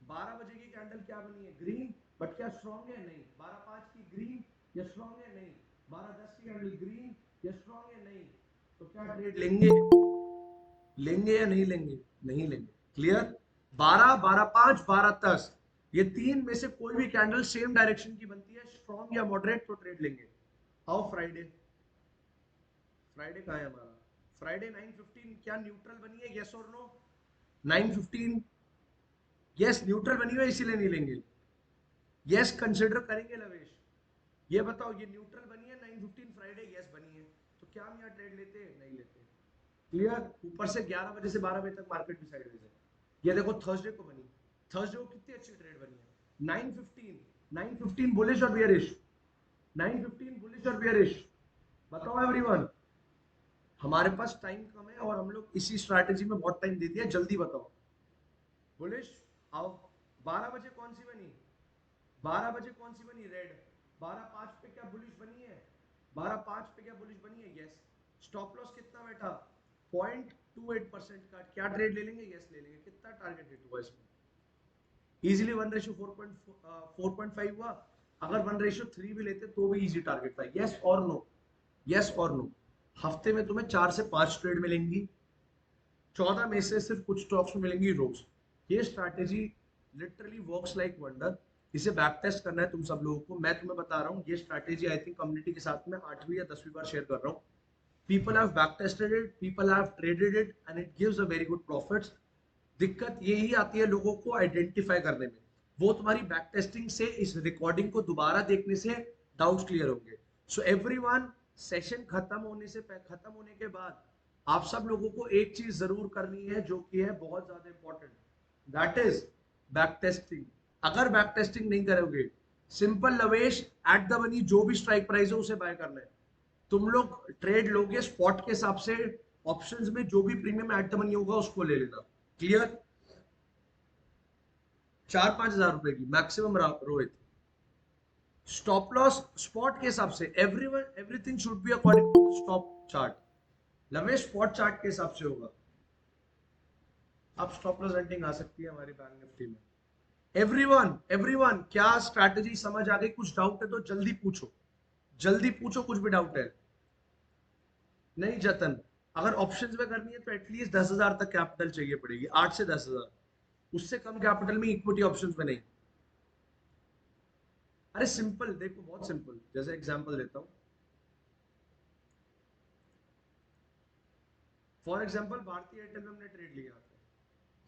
12 बजे की कैंडल क्या बनी है? ग्रीन, बट क्या स्ट्रॉन्ग है? नहीं। 12:05 की ग्रीन, ये स्ट्रॉन्ग है? नहीं। 12:10 की कैंडल ग्रीन, ये स्ट्रॉन्ग है? नहीं। तो क्या ट्रेड लेंगे? लेंगे या नहीं लेंगे? नहीं लेंगे। क्लियर? 12, 12:05, 12:10, ये तीन में से कोई भी कैंडल सेम डायरेक्शन की बनती है, स्ट्रॉन्ग या मॉडरेट, तो ट्रेड लेंगे। आओ फ्राइडे, फ्राइडे कहाँ है हमारा? फ्राइडे 9:15 क्या न्यूट्रल बनी है? यस और नो? 9:15 यस न्यूट्रल बनी है, इसीलिए नहीं लेंगे। यस कंसिडर करेंगे लवेश? ये बताओ, ये न्यूट्रल बनी है 9:15 फ्राइडे, यस बनी है, तो क्या हम यहाँ ट्रेड लेते हैं? नहीं लेते। क्लियर? ऊपर से 11 बजे से 12 बजे तक मार्केट भी साइडवेज है। ये देखो थर्सडे को बनी, थर्सडे को कितनी अच्छी ट्रेड बनी है। 9:15, 9:15 बुलिश और बियरिश? 9:15 बुलिश और बियरिश? बताओ एवरीवन। हमारे पास टाइम कम है और हम लोग इसी स्ट्रैटेजी में बहुत टाइम दे दिया, जल्दी बताओ। बुलिश? आओ। 12 बजे कौन सी बनी? 12 बजे कौन सी बनी? रेड। 12:05 पे क्या बुलिश बनी है? 12:05 पे क्या बुलिश बनी है? यस। स्टॉप लॉस कितना बैठा? 0.28% का। क्या ट्रेड ले लेंगे? यस ले लेंगे। कितना टारगेट हिट हुआ इसमें? इजीली 1:4.5 हुआ। अगर 1:3 भी लेते तो भी इजी टारगेट था। यस और नो? यस और नो? हफ्ते में तुम्हें 4 से 5 ट्रेड मिलेंगी, 14 में से सिर्फ कुछ स्टॉक्स में मिलेंगी रोज। ये strategy literally works like wonder. इसे बैक टेस्ट करना है तुम सब लोगों को। मैं तुम्हें बता रहा हूँ ये स्ट्रैटेजी आई थिंक कम्युनिटी के साथ में 8वीं या 10वीं बार शेयर कर रहा हूँ। People have back tested it, people have traded it, and it gives a very good profits. दिक्कत यही आती है लोगों को आइडेंटिफाई करने में। वो तुम्हारी बैक टेस्टिंग से, इस रिकॉर्डिंग को दोबारा देखने से डाउट्स क्लियर होंगे। सो एवरीवन, सेशन खत्म होने के बाद आप सब लोगों को एक चीज जरूर करनी है जो कि है बहुत ज्यादा important, that is back testing. अगर बैक टेस्टिंग नहीं करोगे, सिंपल लवेश एट द मनी जो भी स्ट्राइक प्राइस है उसे बाय करना है। तुम लोग ट्रेड लोगे स्पॉट के हिसाब से, ऑप्शंस में जो भी प्रीमियम एट द मनी होगा उसको ले लेना। क्लियर? 4-5 हजार रुपए की maximum Rohit. Stop loss spot के हिसाब से everyone everything should be according to stop chart. लवे स्पॉट चार्ट के हिसाब से होगा। अब स्टॉप लॉस हंटिंग आ सकती है हमारी बैंक निफ्टी में। एवरीवन एवरीवन क्या स्ट्रैटेजी समझ आ गई? कुछ डाउट है तो जल्दी पूछो, जल्दी पूछो, कुछ भी डाउट है। नहीं जतन, अगर ऑप्शंस में करनी है तो एटलीस्ट 10,000 तक कैपिटल चाहिए पड़ेगी, 8 से 10,000। उससे कम कैपिटल में इक्विटी ऑप्शंस में नहीं। अरे सिंपल देखो, बहुत सिंपल, जैसे एग्जांपल देता हूँ। फॉर एग्जांपल भारतीय एयरटेल में हमने ट्रेड लिया,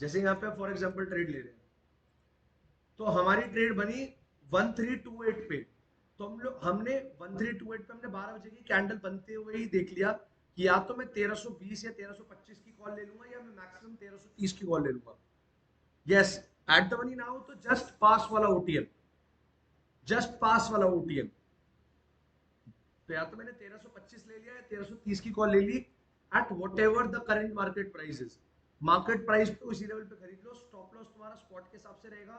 जैसे यहाँ पे फॉर एग्जांपल ट्रेड ले रहे हैं, तो हमारी ट्रेड बनी 1328 पे। तो हमने 1328 पे हमने 12 बजे की कैंडल बनते हुए ही देख लिया कि या तो मैं 1320 या 1325 की कॉल ले लूंगा, या मैं मैक्सिमम 1330 की कॉल ले लूंगा। Yes, at the money now तो जस्ट पास वाला ओटीएम, जस्ट पास वाला ओटीएम। तो या तो मैंने 1325 ले लिया या 1330 की कॉल ले ली, at whatever the current market price is. Market price पे उसी लेवल पे खरीद लो। स्टॉप लॉस तुम्हारा स्पॉट के हिसाब से रहेगा।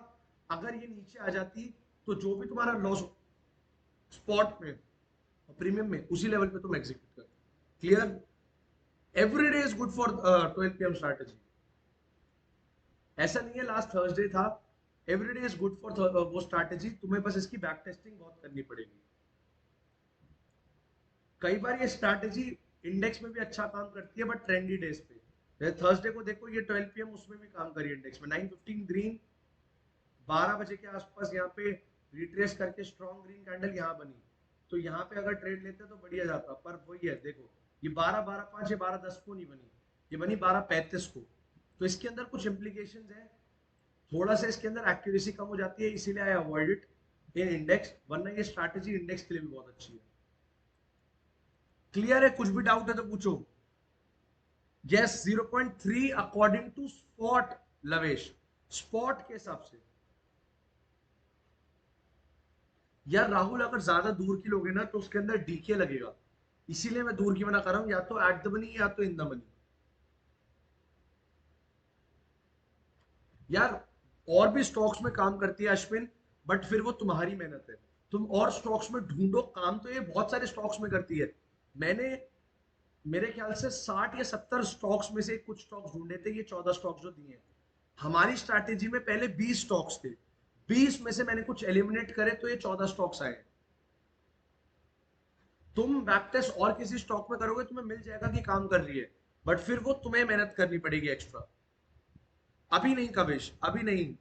अगर ये नीचे आ जाती तो जो भी तुम्हारा लॉस स्पॉट में और प्रीमियम में, उसी लेवल पे तुम एग्जीक्यूट कर। Clear? Every day is good for 12 PM strategy. ऐसा नहीं है लास्ट थर्सडे था। Every day is good for वो स्ट्रैटेजी। तुम्हें बस इसकी बैक टेस्टिंग बहुत करनी पड़ेगी। कई बार ये स्ट्रैटेजी इंडेक्स में भी अच्छा काम करती है, बट ट्रेंडी डेज पे। थर्सडे को देखो, ये 12 PM उसमें भी काम करी इंडेक्स में। 9:15 ग्रीन, 12 बजे के आसपास यहाँ पे रिट्रेस करके स्ट्रॉन्ग ग्रीन कैंडल यहाँ बनी। तो यहाँ पे अगर ट्रेड लेते तो बढ़िया जाता, पर वही है देखो, ये 12-12-5 या 12-10 को नहीं बनी, ये बनी 12-35 को। तो इसके अंदर कुछ इम्प्लीकेशन है, थोड़ा सा इसके अंदर एक्यूरेसी कम हो जाती है, इसीलिए I avoid it in index. वरना ये स्ट्रैटेजी इंडेक्स के लिए भी बहुत अच्छी है। क्लियर है? कुछ भी डाउट है तो पूछो। Yes, 0.3 according to spot Lavesh, spot के हिसाब से। यार राहुल, अगर ज्यादा दूर की लोगे ना तो उसके अंदर डीके लगेगा, इसीलिए मैं दूर की मना कर रहा हूं। या तो एट द मनी या तो इन द मनी। यार और भी स्टॉक्स में काम करती है अश्विन, बट फिर वो तुम्हारी मेहनत है। तुम और स्टॉक्स में ढूंढो काम, तो ये बहुत सारे स्टॉक्स में करती है। मैंने मेरे ख्याल से 60 या 70 स्टॉक्स में से कुछ स्टॉक्स ढूंढे थे, ये 14 स्टॉक्स जो दिए हैं। हमारी स्ट्रैटेजी में पहले 20 स्टॉक्स थे, 20 में से मैंने कुछ एलिमिनेट करे तो ये 14 स्टॉक्स आए। तुम बैक टेस्ट और किसी स्टॉक में करोगे, तुम्हें मिल जाएगा कि काम कर रही है, बट फिर वो तुम्हें मेहनत करनी पड़ेगी एक्स्ट्रा। अभी नहीं कविश, अभी नहीं।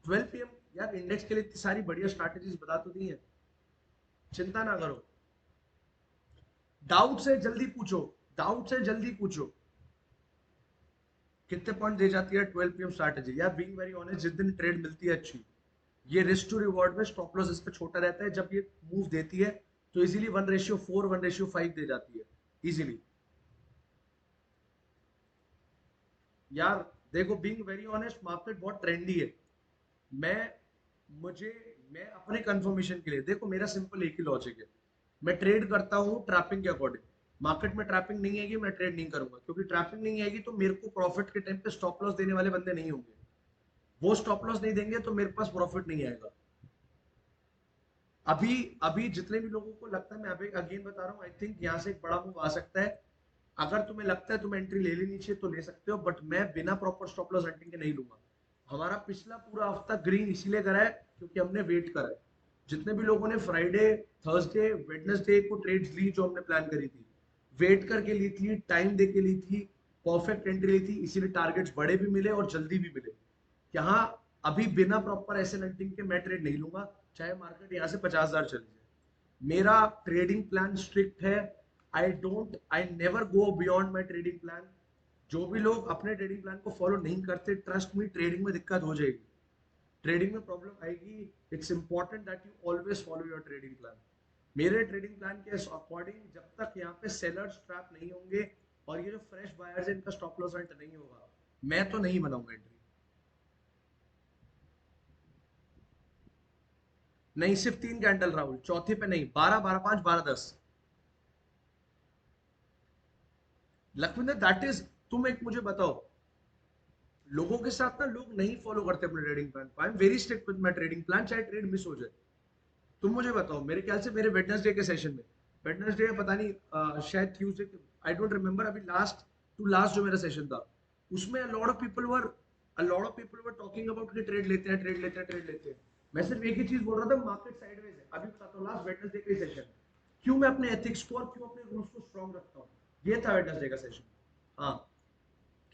12 PM यार, इंडेक्स के लिए इतनी सारी बढ़िया स्ट्रैटेजीज बता तो दी है, चिंता ना करो। डाउट से जल्दी पूछो, डाउट से जल्दी पूछो। कितने पॉइंट दे जाती है 12 PM स्ट्रैटेजी? यार बीइंग वेरी ऑनेस्ट, जिस दिन ट्रेड मिलती है अच्छी, ये रिस्क टू रिवॉर्ड में स्टॉप लॉस इस पे छोटा रहता है। जब ये मूव देती है तो इजीली 1:4, 1:5 दे जाती है इजीली। यार देखो, बीइंग वेरी ऑनेस्ट, मार्केट बहुत ट्रेंडी है। मैं मुझे मैं अपने कंफर्मेशन के लिए, देखो मेरा सिंपल एक ही लॉजिक है, मैं ट्रेड करता हूँ ट्रैपिंग के अकॉर्डिंग। मार्केट में ट्रैपिंग नहीं आएगी, मैं ट्रेड नहीं करूंगा, क्योंकि ट्रैपिंग नहीं आएगी तो मेरे को प्रॉफिट के टाइम पे स्टॉप लॉस देने वाले बंदे नहीं होंगे। वो स्टॉप लॉस नहीं देंगे तो मेरे पास प्रॉफिट नहीं आएगा। अभी अभी जितने भी लोगों को लगता है, मैं अभी अगेन बता रहा हूँ, आई थिंक यहाँ से एक बड़ा मूव आ सकता है। अगर तुम्हें लगता है तुम्हें एंट्री ले लेनी चाहिए तो ले सकते हो, बट मैं बिना प्रॉपर स्टॉप लॉस हंटिंग के नहीं लूंगा। हमारा पिछला पूरा हफ्ता ग्रीन इसीलिए करा है क्योंकि हमने वेट करा है। जितने भी लोगों ने फ्राइडे, थर्सडे, वेडनेसडे को ट्रेड्स ली जो हमने प्लान करी थी, वेट करके ली थी, टाइम दे के ली थी, परफेक्ट एंट्री ली थी, इसीलिए टारगेट्स बड़े भी मिले और जल्दी भी मिले। यहाँ अभी बिना प्रॉपर ऐसे हंटिंग के मैं ट्रेड नहीं लूंगा, चाहे मार्केट यहाँ से 50,000 चले जाए। मेरा ट्रेडिंग प्लान स्ट्रिक्ट है। I never go beyond my trading plan. जो भी लोग अपने ट्रेडिंग प्लान को फॉलो नहीं करते, ट्रस्ट मी, ट्रेडिंग में दिक्कत हो जाएगी, ट्रेडिंग में प्रॉब्लम आएगी। It's important that you always follow your trading plan. मेरे ट्रेडिंग प्लान के अकॉर्डिंग जब तक यहाँ पे सेलर्स ट्रैप नहीं होंगे और ये जो फ्रेश बायर्स है इनका स्टॉप लॉस हंट नहीं होगा, मैं तो नहीं बनाऊंगा एंट्री। नहीं, सिर्फ 3 कैंडल राहुल, चौथे पे नहीं, 12-12-5, 12-10। लखविंदर दैट इज, तुम एक मुझे बताओ, लोगों के साथ ना लोग नहीं फॉलो करते अपने trading plan. I am very strict with my trading plan, चाहे ट्रेड मिस हो जाए। तुम मुझे बताओ, मेरे ख्याल से मेरे वेडनेसडे के सेशन में, वेडनेसडे पता नहीं शायद ट्यूसडे, आई डोंट रिमेम्बर, अभी लास्ट टू लास्ट जो मेरा सेशन था उसमें अ lot of people were talking about कि ट्रेड लेते हैं, ट्रेड लेते हैं, ट्रेड लेते हैं। मैं सिर्फ एक ही चीज बोल रहा था, मार्केट साइडवेज है। अभी बताता हूँ लास्ट वेडनेसडे का सेशन क्यों मैं अपने एथिक्स को और क्यों अपने रूल्स को स्ट्रांग रखता हूँ। ये था वेडनेसडे का सेशन। हाँ,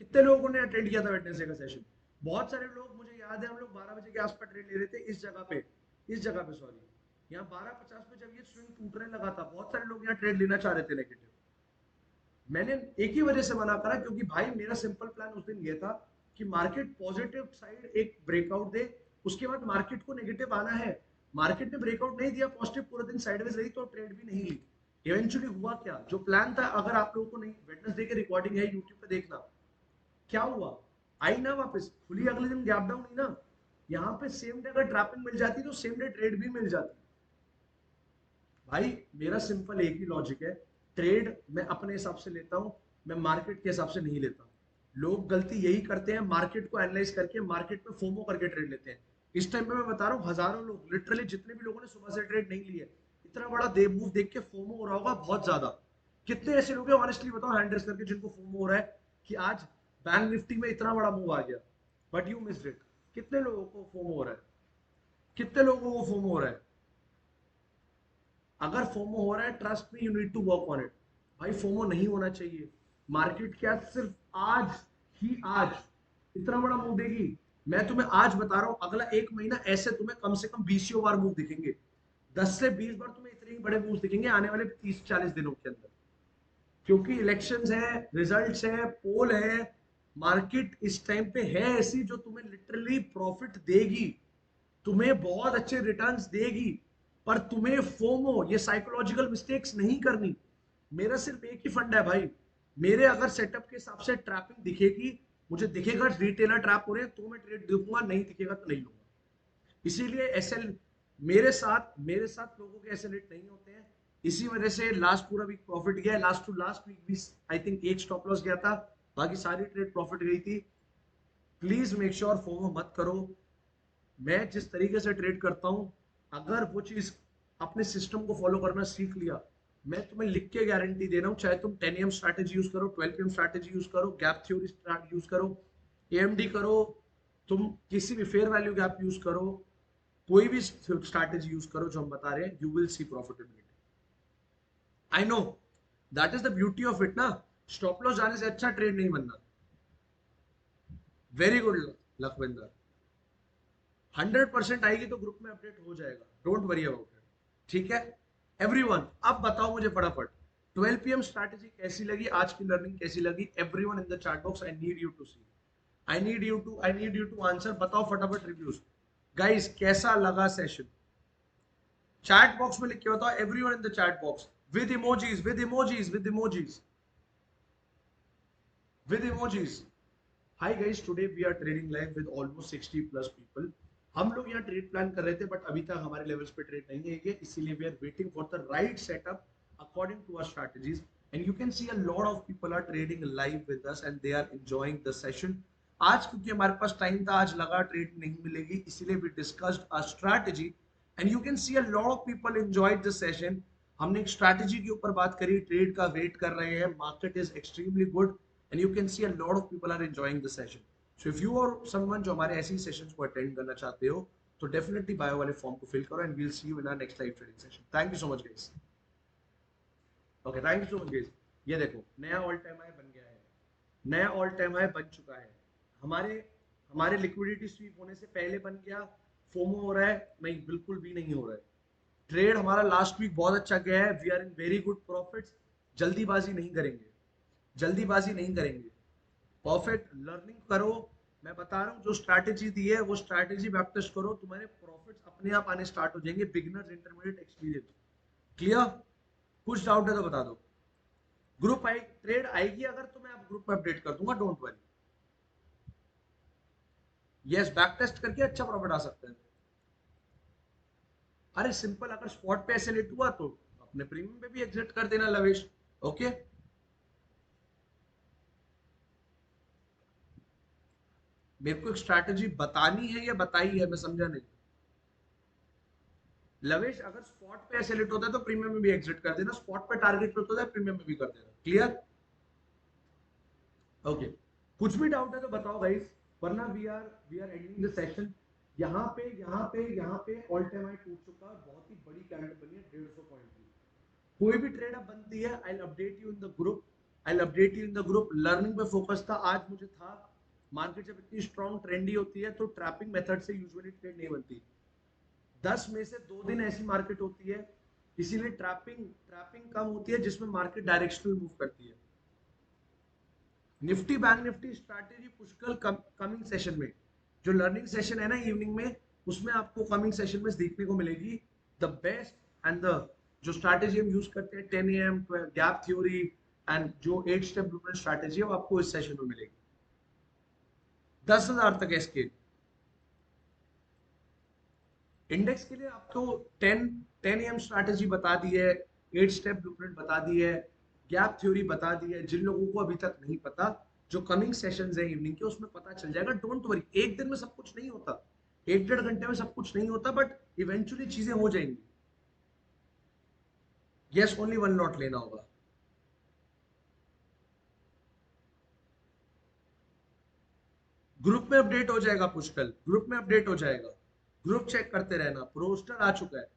कितने लोगों ने अटेंड किया था वेडनेसडे का सेशन? बहुत सारे लोग, मुझे याद है हम लोग 12 बजे के आसपास ट्रेड ले रहे थे इस जगह पे, इस जगह पे सॉरी, यहाँ 12:50 पे जब ये स्विंग टूटने लगा था, बहुत सारे लोग यहाँ ट्रेड लेना चाह रहे थे नेगेटिव। मैंने एक ही वजह से मना करा, क्योंकि भाई मेरा सिंपल प्लान उस दिन ये था कि मार्केट पॉजिटिव साइड एक ब्रेकआउट दे, उसके बाद मार्केट को नेगेटिव आना है। मार्केट ने ब्रेकआउट नहीं दिया, पॉजिटिव पूरे दिन साइडवेज रही, तो ट्रेड भी नहीं ली। इवेंचुअली हुआ क्या, जो प्लान था, अगर आप लोगों को नहीं, वेडनेसडे की रिकॉर्डिंग है यूट्यूब पे देखना, क्या हुआ, आई ना वापस खुली, अगले दिन गैप डाउन हुई ना। यहाँ पे सेम डे अगर ट्रैपिंग मिल जाती तो सेम डे ट्रेड भी मिल जाती। भाई मेरा सिंपल एक ही लॉजिक है, ट्रेड मैं अपने हिसाब से लेता हूं, मैं मार्केट के हिसाब से नहीं लेता। लोग गलती यही करते हैं, मार्केट को एनालाइज करके मार्केट में फोमो करके ट्रेड लेते हैं। इस टाइम पे मैं बता रहा हूँ, हजारों लोग, लिटरली जितने भी लोगों ने सुबह से ट्रेड नहीं लिए, इतना बड़ा दे मूव देख के फोमो हो रहा होगा बहुत ज्यादा। कितने ऐसे लोग हैं ऑनेस्टली बताओ हैंड रेस करके, जिनको फोमो हो रहा है कि आज बैंक निफ्टी में इतना बड़ा मूव आ गया बट यू मिस्ड इट? कितने लोगों को फोमो हो रहा है? कितने लोगों को फोमो हो रहा है? अगर फोमो हो रहा है, trust me, you need to work on it. भाई फोमो नहीं होना चाहिए। मार्केट क्या सिर्फ आज ही, आज इतना बड़ा मूव देगी? मैं तुम्हें आज बता रहा हूं, अगला एक महीना ऐसे तुम्हें कम से कम 20 बार मूव दिखेंगे, 10 से 20 बार तुम्हें इतने बड़े मूव दिखेंगे आने वाले 30-40 दिनों के अंदर। क्योंकि इलेक्शंस है, रिजल्ट्स है, पोल है, मार्केट इस टाइम पे है ऐसी जो तुम्हें लिटरली प्रॉफिट देगी, तुम्हें बहुत अच्छे रिटर्न्स देगी। पर तुम्हें फोमो, ये साइकोलॉजिकल मिस्टेक्स नहीं करनी। मेरा सिर्फ एक ही फंड है भाई, मेरे अगर सेटअप के हिसाब से ट्रैपिंग दिखेगी, मुझे दिखेगा रिटेलर ट्रैप हो रहे हैं तो मैं ट्रेड देखूंगा, नहीं दिखेगा तो नहीं लूंगा। इसीलिए एसएल, मेरे साथ लोगों के एसएल नहीं होते हैं। इसी वजह से लास्ट पूरा वीक प्रॉफिट गया, लास्ट टू लास्ट वीक भी आई थिंक एक स्टॉप लॉस गया था, बाकी सारी ट्रेड प्रॉफिट गई थी। प्लीज मेक श्योर फोमो मत करो। मैं जिस तरीके से ट्रेड करता हूं, अगर वो चीज अपने सिस्टम को फॉलो करना सीख लिया, मैं तुम्हें लिख के गारंटी दे रहा हूं, चाहे तुम 10 AM स्ट्रैटेजी यूज करो, 12 PM स्ट्रैटेजी यूज करो, गैप थ्योरी यूज करो, एएमडी करो, तुम किसी भी फेयर वैल्यू गैप यूज करो, कोई भी स्ट्रैटेजी यूज करो जो हम बता रहे हैं, you will see profitability. I know, that is the beauty of it ना। स्टॉप लॉस जाने से अच्छा ट्रेड नहीं बनना। वेरी गुड लखविंदर, 100% आएगी तो ग्रुप में अपडेट हो जाएगा, डोंट वरी अबाउट इट। ठीक है एवरीवन, अब बताओ मुझे फटाफट, 12 PM स्ट्रैटेजी कैसी लगी, आज की लर्निंग कैसी लगी? Everyone in the chat box, I need you to see, I need you to answer, बताओ फटाफट रिव्यूज। गाइस कैसा लगा सेशन? चैट बॉक्स में लिख के बताओ, everyone in the chat box, with emojis, with emojis, with emojis, with emojis. Hi guys, today we are trading live with almost 60 plus people. हम लोग यहाँ ट्रेड प्लान कर रहे थे बट अभी तक हमारे लेवल्स पे ट्रेड नहीं है ये, इसीलिए we are waiting for the right setup according to our strategies. And you can see a lot of people are trading live with us and they are enjoying the session. आज क्योंकि हमारे पास टाइम था, आज लगा ट्रेड नहीं मिलेगी, इसीलिए we discussed a strategy and you can see a lot of people enjoyed the session. हमने एक स्ट्रैटेजी के ऊपर बात करी, ट्रेड का वेट कर रहे हैं, market is extremely good and you can see a lot of people are enjoying the session. So if you are someone जो हमारे ऐसी सेशंस को अटेंड करना चाहते हो, तो डेफिनेटली बायो वाले फॉर्म को फिल करो and we'll see you in our next live trading session. Thank you so much guys. Okay, thank you so much guys. ये देखो नया ऑल टाइम हाई बन गया है, नया ऑल टाइम हाई बन चुका है। हमारे हमारे लिक्विडिटी स्वीप होने से पहले बन गया। फोमो हो रहा है? नहीं, बिल्कुल भी नहीं हो रहा है। ट्रेड हमारा लास्ट वीक बहुत अच्छा गया है, we are in very good profits. जल्दीबाजी नहीं करेंगे, जल्दीबाजी नहीं करेंगे, परफेक्ट लर्निंग करो। मैं बता रहा हूँ जो स्ट्रैटेजी दी है वो स्ट्रैटेजी प्रैक्टिस करो, तुम्हारे प्रॉफिट्स अपने आप आने स्टार्ट हो जाएंगे, बिगिनर्स, इंटरमीडिएट, एक्सपीरियंस। क्लियर? कुछ डाउट है तो बता दो। ग्रुप आई ट्रेड आएगी अगर तो मैं आप ग्रुप में अपडेट कर दूंगा, don't worry. Yes, back test करके अच्छा प्रॉफिट आ सकता है। अरे सिंपल, अगर स्पॉट पे ऐसे लेट हुआ तो अपने प्रीमियम पे भी एग्जिट कर देना लवेश। ओके, मेरे को एक स्ट्रैटेजी बतानी है या बताई है, मैं समझा नहीं। लवेश अगर स्पॉट पे ऐसे लेट होता है तो प्रीमियम में भी एग्जिट कर देना, स्पॉट पे टारगेट पे होता है प्रीमियम में भी कर देना। क्लियर? ओके, कुछ भी डाउट है तो बताओ गाइस, वरना we are ending the session. यहाँ पे ऑल टाइम हाई टूट चुका है, बहुत ही बड़ी कैंडल बनी है 150 पॉइंट की। कोई भी ट्रेड अब बनती है, I update you in the group, learning पे फोकस था आज मुझे था। मार्केट जब इतनी स्ट्रॉन्ग ट्रेंडी होती है तो ट्रैपिंग मेथड से यूजुअली ट्रेड नहीं बनती। 10 में से 2 दिन ऐसी मार्केट होती है, इसीलिए ट्रैपिंग ट्रैपिंग कम होती है जिसमें मार्केट डायरेक्शनल मूव करती है। निफ्टी बैंक निफ्टी स्ट्रैटेजी पुष्कल कमिंग सेशन में, जो लर्निंग सेशन है ना इवनिंग में, उसमें आपको कमिंग सेशन में देखने को मिलेगी द बेस्ट एंड द जो स्ट्रैटेजी हम यूज करते हैं 10 AM गैप थ्योरी एंड जो 8 स्टेप ब्लूप्रिंट स्ट्रैटेजी है वो आपको इस सेशन में मिलेगी। 10,000 तक इसके इंडेक्स के लिए आपको 10 AM स्ट्रैटेजी बता दी है, 8 स्टेप ब्लूप्रिंट बता दी है, गैप थ्योरी बता दी है। जिन लोगों को अभी तक नहीं पता, जो कमिंग सेशंस है इवनिंग के, उसमें पता चल जाएगा। डोंट वरी, एक दिन में सब कुछ नहीं होता, 1-1.5 घंटे में सब कुछ नहीं होता, बट इवेंचुअली चीजें हो जाएंगी। यस, ओनली 1 लॉट लेना होगा। ग्रुप में अपडेट हो जाएगा पुष्कल, ग्रुप में अपडेट हो जाएगा, ग्रुप चेक करते रहना, पोस्टर आ चुका है।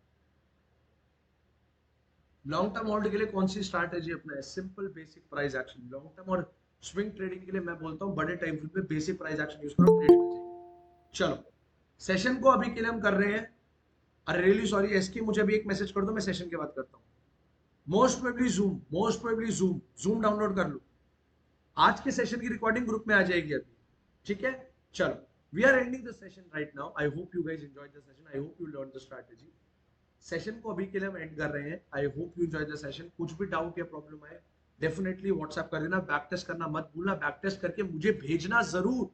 लॉन्ग टर्म होल्ड के लिए कौन सी स्ट्रैटेजी अपना है? Simple basic price action. Long term और स्विंग ट्रेडिंग के लिए मैं बोलता हूँ बड़े टाइम फ्रेम पे बेसिक प्राइस एक्शन यूज करो, ट्रेड मिल जाएगी। चलो, सेशन को अभी के लिए हम कर रहे हैं। अरे रियली सॉरी एसके, मुझे अभी एक मैसेज कर दो, मैं सेशन के बाद करता हूँ। मोस्ट प्रोबेबली जूम डाउनलोड कर लो। आज के सेशन की रिकॉर्डिंग ग्रुप में आ जाएगी अभी, ठीक है? चलो, we are ending the session right now. I hope you guys enjoyed the session, I hope you learn the strategy. Session को अभी के लिए हम एंड कर रहे हैं। I hope you enjoy the session. कुछ भी डाउट या प्रॉब्लम आए डेफिनेटली व्हाट्सएप कर देना। बैक टेस्ट करना मत भूलना, बैक टेस्ट करके मुझे भेजना जरूर,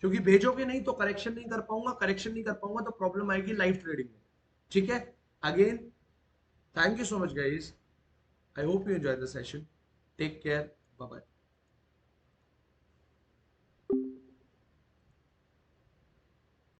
क्योंकि भेजोगे नहीं तो करेक्शन नहीं कर पाऊंगा, करेक्शन नहीं कर पाऊंगा तो प्रॉब्लम आएगी लाइव ट्रेडिंग में, ठीक है? Again thank you so much guys, I hope you enjoy the session, take care, bye bye.